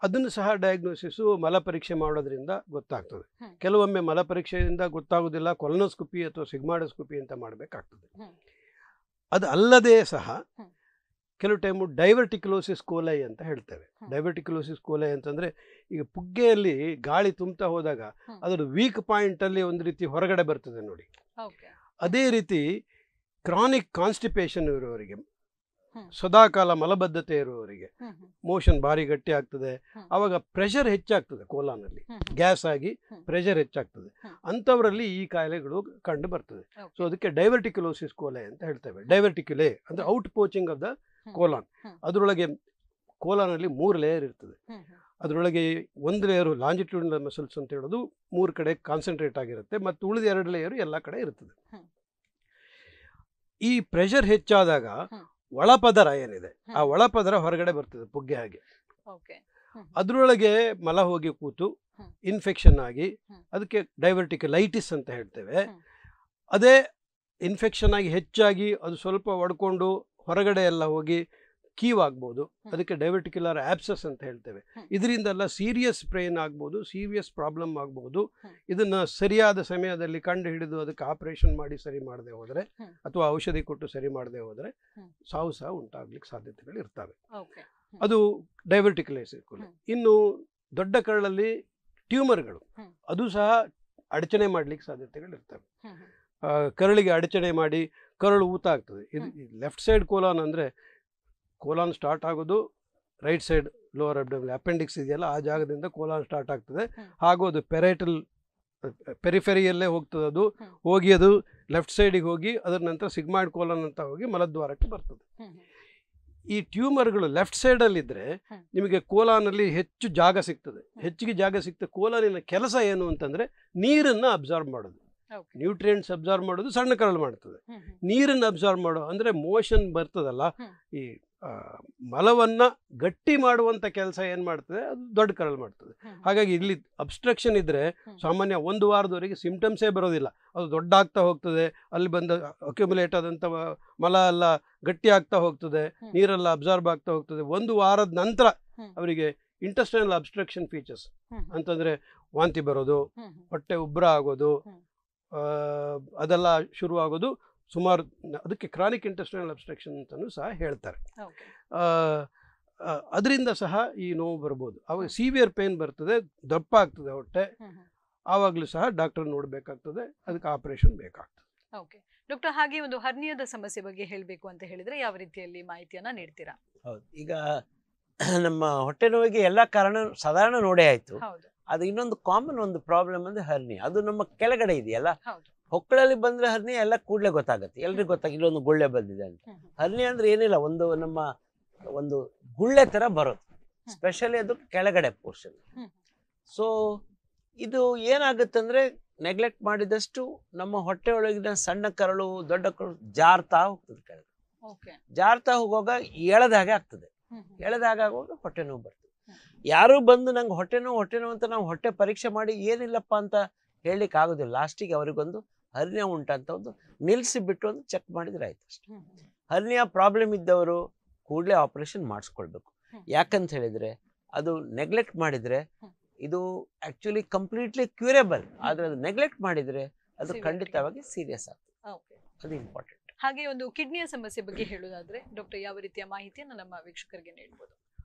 ಅದನ್ನು ಸಹ ಡಯಾಗ್ನೋಸಿಸು ಮಲ ಪರೀಕ್ಷೆ ಮಾಡೋದ್ರಿಂದ ಗೊತ್ತಾಗ್ತದೆ. ಕೆಲವೊಮ್ಮೆ ಮಲ ಪರೀಕ್ಷೆಯಿಂದ ಗೊತ್ತಾಗೋದಿಲ್ಲ, ಕೊಲನೋಸ್ಕೋಪಿ ಅಥವಾ ಸಿಗ್ಮಾಡೋಸ್ಕೋಪಿ ಅಂತ ಮಾಡಬೇಕಾಗ್ತದೆ. ಅದು ಅಲ್ಲದೆ ಸಹ ಕೆಲವು ಟೈಮು ಡೈವರ್ಟಿಕ್ಯುಲೋಸಿಸ್ ಕೋಲೈ ಅಂತ ಹೇಳ್ತೇವೆ. ಡೈವರ್ಟಿಕ್ಯುಲೋಸಿಸ್ ಕೋಲೈ ಅಂತಂದರೆ, ಈಗ ಪುಗ್ಗೆಯಲ್ಲಿ ಗಾಳಿ ತುಂಬ್ತಾ ಹೋದಾಗ ಅದರ ವೀಕ್ ಪಾಯಿಂಟಲ್ಲಿ ಒಂದು ರೀತಿ ಹೊರಗಡೆ ಬರ್ತದೆ ನೋಡಿ. ಅದೇ ರೀತಿ ಕ್ರಾನಿಕ್ ಕಾನ್ಸ್ಟಿಪೇಷನ್ ಇರುವವರಿಗೆ, ಸದಾಕಾಲ ಮಲಬದ್ಧತೆ ಇರುವವರಿಗೆ ಮೋಷನ್ ಭಾರಿ ಗಟ್ಟಿ ಆಗ್ತದೆ. ಆವಾಗ ಪ್ರೆಷರ್ ಹೆಚ್ಚಾಗ್ತದೆ, ಕೋಲಾನಲ್ಲಿ ಗ್ಯಾಸ್ ಆಗಿ ಪ್ರೆಷರ್ ಹೆಚ್ಚಾಗ್ತದೆ. ಅಂಥವರಲ್ಲಿ ಈ ಕಾಯಿಲೆಗಳು ಕಂಡು ಬರ್ತದೆ. ಸೊ ಅದಕ್ಕೆ ಡೈವರ್ಟಿಕ್ಯುಲೋಸಿಸ್ ಕೋಲೈ ಅಂತ ಹೇಳ್ತೇವೆ. ಡೈವರ್ಟಿಕ್ಯುಲೇ ಅಂದರೆ out poaching of the colon. ಅದರೊಳಗೆ ಕೋಲಾನಲ್ಲಿ 3 ಲೇಯರ್ ಇರ್ತದೆ. ಅದರೊಳಗೆ ಒಂದು ಲೇಯರು ಲಾಂಜಿಟ್ಯೂಡಿನಲ್ ಮಸಲ್ಸ್ ಅಂತ ಹೇಳೋದು 3 ಕಡೆ ಕಾನ್ಸಂಟ್ರೇಟ್ ಆಗಿರುತ್ತೆ, ಮತ್ತು ಉಳಿದ 2 ಲೇಯರು ಎಲ್ಲ ಕಡೆ ಇರ್ತದೆ. ಈ ಪ್ರೆಷರ್ ಹೆಚ್ಚಾದಾಗ ಒಳಪದರ ಏನಿದೆ ಆ ಒಳಪದರ ಹೊರಗಡೆ ಬರ್ತದೆ ಪುಗ್ಗೆ ಹಾಗೆ. ಅದರೊಳಗೆ ಮಲ ಹೋಗಿ ಕೂತು ಇನ್ಫೆಕ್ಷನ್ ಆಗಿ ಅದಕ್ಕೆ ಡೈವರ್ಟಿಕಲೈಟಿಸ್ ಅಂತ ಹೇಳ್ತೇವೆ. ಅದೇ ಇನ್ಫೆಕ್ಷನ್ ಆಗಿ ಹೆಚ್ಚಾಗಿ ಅದು ಸ್ವಲ್ಪ ಒಡ್ಕೊಂಡು ಹೊರಗಡೆ ಎಲ್ಲ ಹೋಗಿ ಕೀವಾಗ್ಬೋದು, ಅದಕ್ಕೆ ಡೈವರ್ಟಿಕ್ಯುಲರ್ ಆಬ್ಸಸ್ ಅಂತ ಹೇಳ್ತೇವೆ. ಇದರಿಂದೆಲ್ಲ ಸೀರಿಯಸ್ ಪೇನ್ ಆಗ್ಬೋದು, ಸೀರಿಯಸ್ ಪ್ರಾಬ್ಲಮ್ ಆಗ್ಬೋದು. ಇದನ್ನು ಸರಿಯಾದ ಸಮಯದಲ್ಲಿ ಕಂಡು ಹಿಡಿದು ಅದಕ್ಕೆ ಆಪರೇಷನ್ ಮಾಡಿ ಸರಿ ಮಾಡದೆ ಹೋದರೆ ಅಥವಾ ಔಷಧಿ ಕೊಟ್ಟು ಸರಿ ಮಾಡದೆ ಹೋದರೆ ಸಾವು ಸಹ ಉಂಟಾಗ್ಲಿಕ್ಕೆ ಸಾಧ್ಯತೆಗಳು ಇರ್ತವೆ. ಅದು ಡೈವರ್ಟಿಕ್ಯುಲೈಟಿಸ್. ಇನ್ನು ದೊಡ್ಡ ಕರಳಲ್ಲಿ ಟ್ಯೂಮರ್ಗಳು ಅದು ಸಹ ಅಡಚಣೆ ಮಾಡಲಿಕ್ಕೆ ಸಾಧ್ಯತೆಗಳು ಇರ್ತವೆ. ಕರಳಿಗೆ ಅಡಚಣೆ ಮಾಡಿ ಕರಳು ಊತ ಆಗ್ತದೆ. ಇದು ಲೆಫ್ಟ್ ಸೈಡ್ ಕೋಲಾನ್ ಅಂದರೆ ಕೋಲಾನ್ ಸ್ಟಾರ್ಟ್ ಆಗೋದು right side lower abdominal appendix ಇದೆಯಲ್ಲ ಆ ಜಾಗದಿಂದ ಕೋಲಾನ್ ಸ್ಟಾರ್ಟ್ ಆಗ್ತದೆ. ಹಾಗೂ ಅದು ಪೆರಿಫೆರಿಯಲ್ಲೇ ಹೋಗ್ತದೆ. ಅದು ಹೋಗಿ ಅದು ಲೆಫ್ಟ್ ಸೈಡಿಗೆ ಹೋಗಿ ಅದರ ನಂತರ ಸಿಗ್ಮಾಯ್ಡ್ ಕೋಲಾನ್ ಅಂತ ಹೋಗಿ ಮಲದ್ವಾರಕ್ಕೆ ಬರ್ತದೆ. ಈ ಟ್ಯೂಮರ್ಗಳು ಲೆಫ್ಟ್ ಸೈಡಲ್ಲಿದ್ದರೆ ನಿಮಗೆ ಕೋಲಾನಲ್ಲಿ ಹೆಚ್ಚು ಜಾಗ ಸಿಗ್ತದೆ. ಹೆಚ್ಚಿಗೆ ಜಾಗ ಸಿಗ್ತದೆ. ಕೋಲಾನಿನ ಕೆಲಸ ಏನು ಅಂತಂದರೆ ನೀರನ್ನು ಅಬ್ಸಾರ್ಬ್ ಮಾಡೋದು, ನ್ಯೂಟ್ರಿಯೆಂಟ್ಸ್ ಅಬ್ಸಾರ್ಬ್ ಮಾಡೋದು ಸಣ್ಣ ಕರಳು ಮಾಡ್ತದೆ. ನೀರನ್ನು ಅಬ್ಸಾರ್ಬ್ ಮಾಡೋ ಅಂದರೆ ಮೋಷನ್ ಬರ್ತದಲ್ಲ, ಈ ಮಲವನ್ನು ಗಟ್ಟಿ ಮಾಡುವಂಥ ಕೆಲಸ ಏನು ಮಾಡ್ತದೆ ಅದು ದೊಡ್ಡ ಕರಳು ಮಾಡ್ತದೆ. ಹಾಗಾಗಿ ಇಲ್ಲಿ ಅಬ್ಸ್ಟ್ರಕ್ಷನ್ ಇದ್ದರೆ ಸಾಮಾನ್ಯ 1 ವಾರದವರೆಗೆ ಸಿಂಪ್ಟಮ್ಸೇ ಬರೋದಿಲ್ಲ. ಅದು ದೊಡ್ಡ ಆಗ್ತಾ ಹೋಗ್ತದೆ, ಅಲ್ಲಿ ಬಂದ ಅಕ್ಯುಮುಲೇಟ್ ಆದಂಥ ಮಲ ಎಲ್ಲ ಗಟ್ಟಿ ಆಗ್ತಾ ಹೋಗ್ತದೆ, ನೀರೆಲ್ಲ ಅಬ್ಸಾರ್ಬ್ ಆಗ್ತಾ ಹೋಗ್ತದೆ. 1 ವಾರದ ನಂತರ ಅವರಿಗೆ ಇಂಟೆಸ್ಟೈನಲ್ ಅಬ್ಸ್ಟ್ರಕ್ಷನ್ ಫೀಚರ್ಸ್ ಅಂತಂದರೆ ವಾಂತಿ ಬರೋದು, ಹೊಟ್ಟೆ ಉಬ್ಬರ ಆಗೋದು, ಅದೆಲ್ಲ ಶುರುವಾಗೋದು ಸುಮಾರು. ಅದಕ್ಕೆ ಕ್ರಾನಿಕ್ ಇಂಟೆಸ್ಟೈನಲ್ ಅಬ್ಸ್ಟ್ರಕ್ಷನ್ ಅಂತಲೂ ಸಹ ಹೇಳ್ತಾರೆ. ಅದರಿಂದ ಸಹ ಈ ನೋವು ಬರ್ಬೋದು. ಅವಾಗ ಸಿವಿಯರ್ ಪೇನ್ ಬರ್ತದೆ, ದಪ್ಪ ಆಗ್ತದೆ ಹೊಟ್ಟೆ, ಆವಾಗಲೂ ಸಹ ಡಾಕ್ಟರ್ ನೋಡಬೇಕಾಗ್ತದೆ, ಅದಕ್ಕೆ ಆಪರೇಷನ್ ಬೇಕಾಗ್ತದೆ. ಓಕೆ ಡಾಕ್ಟರ್, ಹಾಗೆ ಒಂದು ಹರ್ನಿಯದ ಸಮಸ್ಯೆ ಬಗ್ಗೆ ಹೇಳಬೇಕು ಅಂತ ಹೇಳಿದ್ರೆ ಯಾವ ರೀತಿಯಲ್ಲಿ ಮಾಹಿತಿಯನ್ನ ನೀಡ್ತೀರಾ? ಹೌದು, ಈಗ ನಮ್ಮ ಹೊಟ್ಟೆ ನೋವಿಗೆ ಎಲ್ಲ ಕಾರಣ ಸಾಧಾರಣ ನೋಡೇ ಆಯ್ತು. ಅದು ಇನ್ನೊಂದು ಕಾಮನ್ ಒಂದು ಪ್ರಾಬ್ಲಮ್ ಅಂದ್ರೆ ಹರ್ನಿ. ಅದು ನಮ್ಮ ಕೆಳಗಡೆ ಇದೆಯಲ್ಲ, ಹೊಕ್ಕಳಲ್ಲಿ ಬಂದ್ರೆ ಹರ್ನಿ ಎಲ್ಲ ಕೂಡಲೇ ಗೊತ್ತಾಗುತ್ತೆ, ಎಲ್ರಿಗೂ ಗೊತ್ತಾಗಿ ಇಲ್ಲೊಂದು ಗುಳ್ಳೆ ಬಂದಿದೆ ಅಂತ. ಹರ್ನಿ ಅಂದ್ರೆ ಏನಿಲ್ಲ, ನಮ್ಮ ಒಂದು ಗುಳ್ಳೆ ತರ ಬರೋದು, ಸ್ಪೆಷಲಿ ಅದು ಕೆಳಗಡೆ ಪೋರ್ಷನ್. ಸೊ ಇದು ಏನಾಗುತ್ತಂದ್ರೆ ನೆಗ್ಲೆಕ್ಟ್ ಮಾಡಿದಷ್ಟು ನಮ್ಮ ಹೊಟ್ಟೆ ಒಳಗಿನ ಸಣ್ಣ ಕರಳು ದೊಡ್ಡ ಕರಳು ಜಾರ್ತಾ ಹೋಗ್ತದೆ ಕೆಳಗೆ. ಜಾರ್ತಾ ಹೋಗುವಾಗ ಎಳೆದಾಗೆ ಆಗ್ತದೆ. ಎಳೆದಾಗ ಆಗುವಾಗ ಹೊಟ್ಟೆ ನೋವು ಬರ್ತದೆ. ಯಾರು ಬಂದು ನಂಗೆ ಹೊಟ್ಟೆ ನೋವು ಅಂತ ನಾವು ಹೊಟ್ಟೆ ಪರೀಕ್ಷೆ ಮಾಡಿ ಏನಿಲ್ಲಪ್ಪ ಅಂತ ಹೇಳಲಿಕ್ಕೆ ಆಗೋದಿಲ್ಲ. ಲಾಸ್ಟಿಗೆ ಅವರಿಗೊಂದು ಹರ್ನಿಯಾ ಉಂಟಂತ ಒಂದು ನಿಲ್ಲಿಸಿಬಿಟ್ಟು ಒಂದು ಚೆಕ್ ಮಾಡಿದ್ರೆ ಆಯ್ತು ಅಷ್ಟೇ. ಹರ್ನಿಯಾ ಪ್ರಾಬ್ಲಮ್ ಇದ್ದವರು ಕೂಡಲೇ ಆಪರೇಷನ್ ಮಾಡಿಸ್ಕೊಳ್ಬೇಕು. ಯಾಕಂತ ಹೇಳಿದ್ರೆ ಅದು ನೆಗ್ಲೆಕ್ಟ್ ಮಾಡಿದ್ರೆ ಇದು ಆಕ್ಚುಲಿ ಕಂಪ್ಲೀಟ್ಲಿ ಕ್ಯೂರೇಬಲ್, ಆದ್ರೆ ಅದು ನೆಗ್ಲೆಕ್ಟ್ ಮಾಡಿದ್ರೆ ಅದು ಖಂಡಿತವಾಗಿ ಸೀರಿಯಸ್ ಆಗ್ತದೆ. ಅದು ಇಂಪಾರ್ಟೆಂಟ್. ಹಾಗೆ ಒಂದು ಕಿಡ್ನಿಯ ಸಮಸ್ಯೆ ಬಗ್ಗೆ ಹೇಳೋದಾದ್ರೆ ಡಾಕ್ಟರ್ ಯಾವ ರೀತಿಯ ಮಾಹಿತಿಯನ್ನು ನಮ್ಮ ವೀಕ್ಷಕರಿಗೆ ನೀಡಬಹುದು?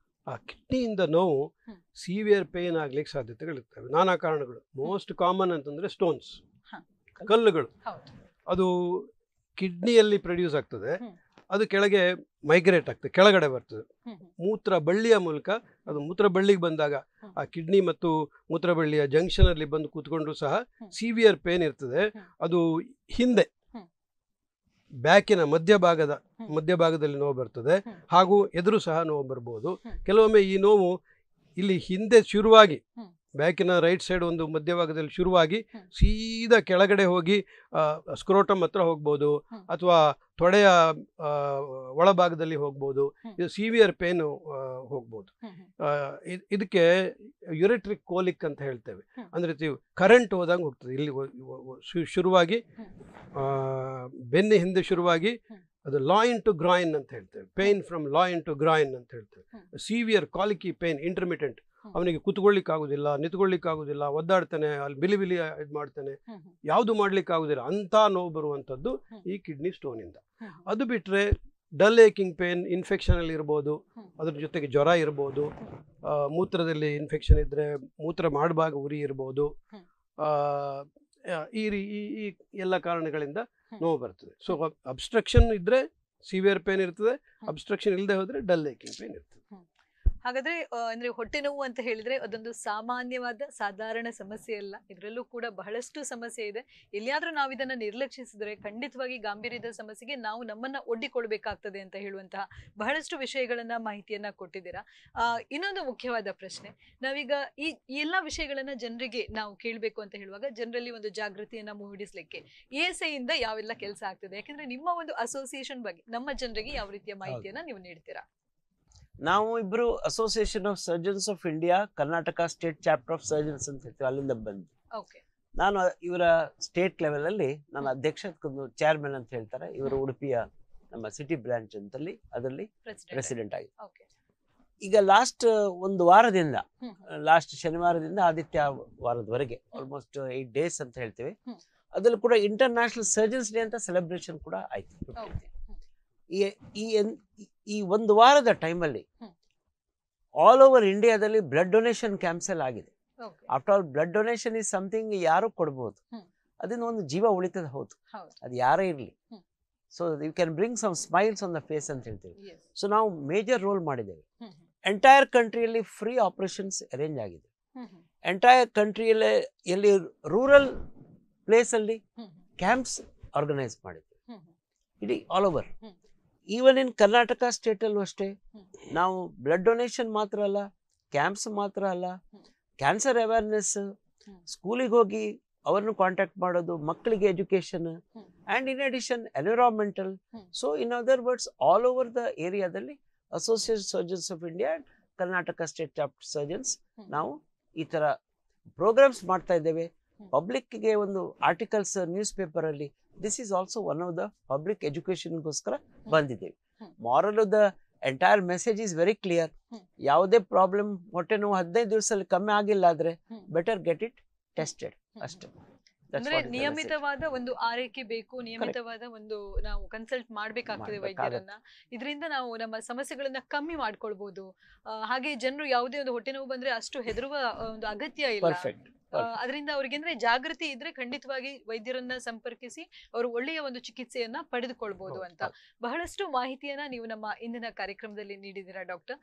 ಆ ಕಿಡ್ನಿಯಿಂದ ನೋವು ಸಿವಿಯರ್ ಪೇನ್ ಆಗ್ಲಿಕ್ಕೆ ಸಾಧ್ಯತೆಗಳಿರ್ತವೆ. ನಾನಾ ಕಾರಣಗಳು. ಮೋಸ್ಟ್ ಕಾಮನ್ ಅಂತಂದ್ರೆ ಸ್ಟೋನ್ಸ್, ಕಲ್ಲುಗಳು. ಅದು ಕಿಡ್ನಿಯಲ್ಲಿ ಪ್ರೊಡ್ಯೂಸ್ ಆಗ್ತದೆ, ಅದು ಕೆಳಗೆ ಮೈಗ್ರೇಟ್ ಆಗ್ತದೆ, ಕೆಳಗಡೆ ಬರ್ತದೆ ಮೂತ್ರ ಬಳ್ಳಿಯ ಮೂಲಕ. ಅದು ಮೂತ್ರ ಬಳ್ಳಿಗೆ ಬಂದಾಗ ಆ ಕಿಡ್ನಿ ಮತ್ತು ಮೂತ್ರ ಬಳ್ಳಿಯ ಜಂಕ್ಷನ್ ಅಲ್ಲಿ ಬಂದು ಕೂತ್ಕೊಂಡ್ರು ಸಹ ಸಿವಿಯರ್ ಪೇನ್ ಇರ್ತದೆ. ಅದು ಹಿಂದೆ ಬ್ಯಾಕಿನ ಮಧ್ಯಭಾಗದಲ್ಲಿ ನೋವು ಬರ್ತದೆ, ಹಾಗೂ ಎದುರು ಸಹ ನೋವು ಬರ್ಬೋದು. ಕೆಲವೊಮ್ಮೆ ಈ ನೋವು ಇಲ್ಲಿ ಹಿಂದೆ ಶುರುವಾಗಿ ಬ್ಯಾಕಿನ ರೈಟ್ ಸೈಡ್ ಒಂದು ಮಧ್ಯಭಾಗದಲ್ಲಿ ಶುರುವಾಗಿ ಸೀದಾ ಕೆಳಗಡೆ ಹೋಗಿ ಸ್ಕ್ರೋಟಮ್ ಹತ್ರ ಹೋಗ್ಬೋದು, ಅಥವಾ ತೊಡೆಯ ಒಳಭಾಗದಲ್ಲಿ ಹೋಗ್ಬೋದು. ಇದು ಸಿವಿಯರ್ ಪೇನು ಹೋಗ್ಬೋದು. ಇದಕ್ಕೆ ಯುರೆಟ್ರಿಕ್ ಕೋಲಿಕ್ ಅಂತ ಹೇಳ್ತೇವೆ. ಅಂದರೆ ಕರೆಂಟ್ ಹೋದಂಗೆ ಹೋಗ್ತದೆ. ಇಲ್ಲಿ ಶುರುವಾಗಿ ಬೆನ್ನ ಹಿಂದೆ ಶುರುವಾಗಿ ಅದು ಲಾಯಿನ್ ಟು ಗ್ರಾಯಿನ್ ಅಂತ ಹೇಳ್ತೇವೆ. Pain from loin to groin ಅಂತ ಹೇಳ್ತೇವೆ. Severe colicky pain, intermittent. ಅವನಿಗೆ ಕೂತ್ಕೊಳ್ಳಿಕ್ಕಾಗೋದಿಲ್ಲ, ನಿಂತ್ಕೊಳ್ಳಿಕ್ಕಾಗೋದಿಲ್ಲ, ಒದ್ದಾಡ್ತಾನೆ, ಅಲ್ಲಿ ಬಿಲಿ ಬಿಲಿ ಇದು ಮಾಡ್ತಾನೆ, ಯಾವುದು ಮಾಡ್ಲಿಕ್ಕಾಗೋದಿಲ್ಲ. ಅಂಥ ನೋವು ಬರುವಂಥದ್ದು ಈ ಕಿಡ್ನಿ ಸ್ಟೋನಿಂದ. ಅದು ಬಿಟ್ಟರೆ ಡಲ್ ಏಕಿಂಗ್ ಪೇನ್ ಇನ್ಫೆಕ್ಷನ್ ಅಲ್ಲಿ ಇರ್ಬೋದು, ಅದ್ರ ಜೊತೆಗೆ ಜ್ವರ ಇರ್ಬೋದು, ಮೂತ್ರದಲ್ಲಿ ಇನ್ಫೆಕ್ಷನ್ ಇದ್ದರೆ ಮೂತ್ರ ಮಾಡುವಾಗ ಉರಿ ಇರ್ಬೋದು. ಈ ಎಲ್ಲ ಕಾರಣಗಳಿಂದ ನೋವು ಬರ್ತದೆ. ಸೊ ಅಬ್ಸ್ಟ್ರಕ್ಷನ್ ಇದ್ದರೆ ಸಿವಿಯರ್ ಪೇನ್ ಇರ್ತದೆ, ಅಬ್ಸ್ಟ್ರಕ್ಷನ್ ಇಲ್ಲದೆ ಹೋದರೆ ಡಲ್ ಏಕಿಂಗ್ ಪೇನ್ ಇರ್ತದೆ. ಹಾಗಾದ್ರೆ ಅಂದ್ರೆ ಹೊಟ್ಟೆ ನೋವು ಅಂತ ಹೇಳಿದ್ರೆ ಅದೊಂದು ಸಾಮಾನ್ಯವಾದ ಸಾಧಾರಣ ಸಮಸ್ಯೆ ಅಲ್ಲ, ಇದರಲ್ಲೂ ಕೂಡ ಬಹಳಷ್ಟು ಸಮಸ್ಯೆ ಇದೆ. ಎಲ್ಲಿಯಾದ್ರೂ ನಾವು ಇದನ್ನ ನಿರ್ಲಕ್ಷಿಸಿದ್ರೆ ಖಂಡಿತವಾಗಿ ಗಾಂಭೀರ್ಯದ ಸಮಸ್ಯೆಗೆ ನಾವು ನಮ್ಮನ್ನ ಒಡ್ಡಿಕೊಳ್ಬೇಕಾಗ್ತದೆ ಅಂತ ಹೇಳುವಂತಹ ಬಹಳಷ್ಟು ವಿಷಯಗಳನ್ನ ಮಾಹಿತಿಯನ್ನ ಕೊಟ್ಟಿದ್ದೀರಾ. ಇನ್ನೊಂದು ಮುಖ್ಯವಾದ ಪ್ರಶ್ನೆ, ನಾವೀಗ ಈ ಎಲ್ಲಾ ವಿಷಯಗಳನ್ನ ಜನರಿಗೆ ನಾವು ಕೇಳಬೇಕು ಅಂತ ಹೇಳುವಾಗ ಜನರಲ್ಲಿ ಒಂದು ಜಾಗೃತಿಯನ್ನ ಮೂಡಿಸ್ಲಿಕ್ಕೆ ESI ಇಂದ ಯಾವೆಲ್ಲ ಕೆಲಸ ಆಗ್ತದೆ, ಯಾಕಂದ್ರೆ ನಿಮ್ಮ ಒಂದು ಅಸೋಸಿಯೇಷನ್ ಬಗ್ಗೆ ನಮ್ಮ ಜನರಿಗೆ ಯಾವ ರೀತಿಯ ಮಾಹಿತಿಯನ್ನ ನೀವು ನೀಡ್ತೀರಾ? ನಾವು ಇಬ್ರು association of surgeons of India Karnataka state chapter of surgeons ಅಂತ ಹೇಳ್ತೀವಿ, ಅಲ್ಲಿಂದ ಬಂದು ನಾನು ಇವರ ಸ್ಟೇಟ್ ಲೆವೆಲ್ ಅಲ್ಲಿ ನಾನು ಅಧ್ಯಕ್ಷ ಚೇರ್ಮನ್ ಅಂತ ಹೇಳ್ತಾರೆ. ಇವರು ಉಡುಪಿಯ ನಮ್ಮ ಸಿಟಿ ಬ್ರಾಂಚ್ ಅಂತಲ್ಲಿ ಅದರಲ್ಲಿ ಪ್ರೆಸಿಡೆಂಟ್ ಆಗಿ. ಈಗ ಲಾಸ್ಟ್ ಒಂದು ವಾರದಿಂದ, ಲಾಸ್ಟ್ ಶನಿವಾರದಿಂದ ಆದಿತ್ಯ ವಾರದವರೆಗೆ ಆಲ್ಮೋಸ್ಟ್ 8 days ಅಂತ ಹೇಳ್ತೀವಿ. ಅದ್ರಲ್ಲಿ ಕೂಡ ಇಂಟರ್ನ್ಯಾಷನಲ್ ಸರ್ಜನ್ಸ್ ಡೇ ಅಂತ ಸೆಲೆಬ್ರೇಷನ್ ಕೂಡ ಆಯ್ತು. ಈ ಒಂದು ವಾರದ ಟೈಮಲ್ಲಿ ಆಲ್ ಓವರ್ ಇಂಡಿಯಾದಲ್ಲಿ ಬ್ಲಡ್ ಡೊನೇಷನ್ ಕ್ಯಾಂಪ್ಸ್ ಎಲ್ಲ ಆಗಿದೆ. After all blood donation is something ಯಾರು ಕೊಡ್ಬೋದು, ಅದನ್ನ ಒಂದು ಜೀವ ಉಳಿತದ. ಹೌದು, ಅದು ಯಾರೇ ಇರಲಿ. So you can bring some smiles on the face ಅಂತ ಹೇಳ್ತೀವಿ. ಸೊ ನಾವು ಮೇಜರ್ ರೋಲ್ ಮಾಡಿದ್ದೇವೆ. ಎಂಟೈರ್ ಕಂಟ್ರಿಯಲ್ಲಿ ಫ್ರೀ ಆಪರೇಷನ್ಸ್ ಅರೇಂಜ್ ಆಗಿದೆ. ಎಂಟೈರ್ ಕಂಟ್ರಿಯಲ್ಲಿ ಎಲ್ಲಿ ರೂರಲ್ ಪ್ಲೇಸಲ್ಲಿ ಕ್ಯಾಂಪ್ಸ್ ಆರ್ಗನೈಸ್ ಮಾಡಿದ್ವಿ ಇಡೀ all over. Even in Karnataka ಸ್ಟೇಟಲ್ಲೂ ಅಷ್ಟೇ ನಾವು ಬ್ಲಡ್ ಡೊನೇಷನ್ ಮಾತ್ರ ಅಲ್ಲ, ಕ್ಯಾಂಪ್ಸ್ ಮಾತ್ರ ಅಲ್ಲ, ಕ್ಯಾನ್ಸರ್ ಅವೇರ್ನೆಸ್, ಸ್ಕೂಲಿಗೆ ಹೋಗಿ ಅವರನ್ನು ಕಾಂಟ್ಯಾಕ್ಟ್ ಮಾಡೋದು, ಮಕ್ಕಳಿಗೆ education, and in addition environmental. So in other words all over the ಏರಿಯಾದಲ್ಲಿ association surgeons of India and Karnataka state chapter surgeons ನಾವು ಈ ಥರ ಪ್ರೋಗ್ರಾಮ್ಸ್ ಮಾಡ್ತಾ ಇದ್ದೇವೆ. ಪಬ್ಲಿಕ್ಗೆ ಒಂದು ಆರ್ಟಿಕಲ್ಸ್ ನ್ಯೂಸ್ ಪೇಪರಲ್ಲಿ this is also one of the public ಎಜುಕೇಶನ್ಗೋಸ್ಕರ ಬಂದಿದ್ದೇವೆ. Moral the entire message is very clear. ಯಾವುದೇ ಪ್ರಾಬ್ಲಮ್, ಹೊಟ್ಟೆ ನೋವು 15 ದಿವಸದಲ್ಲಿ ಕಮ್ಮಿ ಆಗಿಲ್ಲ ಆದ್ರೆ ಬೆಟರ್ ಗೆಟ್ ಇಟ್ ಟೆಸ್ಟೆಡ್ ಅಷ್ಟೇ. ಅಂದ್ರೆ ನಿಯಮಿತವಾದ ಒಂದು ಆರೈಕೆ ಬೇಕು, ನಿಯಮಿತವಾದ ಒಂದು ನಾವು ಕನ್ಸಲ್ಟ್ ಮಾಡ್ಬೇಕಾಗ್ತದೆ ವೈದ್ಯರನ್ನ. ಇದರಿಂದ ನಾವು ನಮ್ಮ ಸಮಸ್ಯೆಗಳನ್ನ ಕಮ್ಮಿ ಮಾಡ್ಕೊಳ್ಬಹುದು. ಹಾಗೆ ಜನರು ಯಾವುದೇ ಒಂದು ಹೊಟ್ಟೆ ನೋವು ಬಂದ್ರೆ ಅಷ್ಟು ಹೆದರುವ ಒಂದು ಅಗತ್ಯ ಇಲ್ಲ. ಅದರಿಂದ ಅವ್ರಿಗೆ ಅಂದ್ರೆ ಜಾಗೃತಿ ಇದ್ರೆ ಖಂಡಿತವಾಗಿ ವೈದ್ಯರನ್ನ ಸಂಪರ್ಕಿಸಿ ಅವರು ಒಳ್ಳೆಯ ಒಂದು ಚಿಕಿತ್ಸೆಯನ್ನ ಪಡೆದುಕೊಳ್ಬಹುದು ಅಂತ ಬಹಳಷ್ಟು ಮಾಹಿತಿಯನ್ನ ನೀವು ನಮ್ಮ ಇಂದಿನ ಕಾರ್ಯಕ್ರಮದಲ್ಲಿ ನೀಡಿದ್ದೀರಾ ಡಾಕ್ಟರ್.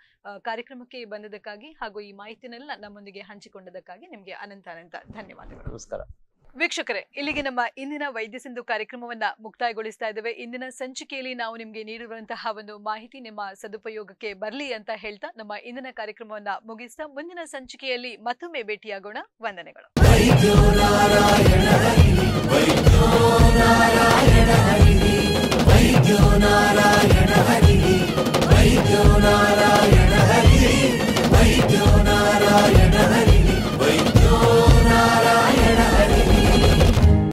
ಕಾರ್ಯಕ್ರಮಕ್ಕೆ ಬಂದದಕ್ಕಾಗಿ ಹಾಗೂ ಈ ಮಾಹಿತಿನೆಲ್ಲ ನಮ್ಮೊಂದಿಗೆ ಹಂಚಿಕೊಂಡದಕ್ಕಾಗಿ ನಿಮ್ಗೆ ಅನಂತ ಧನ್ಯವಾದಗಳು. ನಮಸ್ಕಾರ ವೀಕ್ಷಕರೇ, ಇಲ್ಲಿಗೆ ನಮ್ಮ ಇಂದಿನ ವೈದ್ಯ ಸಿಂಧು ಕಾರ್ಯಕ್ರಮವನ್ನ ಮುಕ್ತಾಯಗೊಳಿಸ್ತಾ ಇದ್ದೇವೆ. ಇಂದಿನ ಸಂಚಿಕೆಯಲ್ಲಿ ನಾವು ನಿಮ್ಗೆ ನೀಡಿರುವಂತಹ ಒಂದು ಮಾಹಿತಿ ನಿಮ್ಮ ಸದುಪಯೋಗಕ್ಕೆ ಬರಲಿ ಅಂತ ಹೇಳ್ತಾ ನಮ್ಮ ಇಂದಿನ ಕಾರ್ಯಕ್ರಮವನ್ನ ಮುಗಿಸ್ತಾ ಮುಂದಿನ ಸಂಚಿಕೆಯಲ್ಲಿ ಮತ್ತೊಮ್ಮೆ ಭೇಟಿಯಾಗೋಣ. ವಂದನೆಗಳು.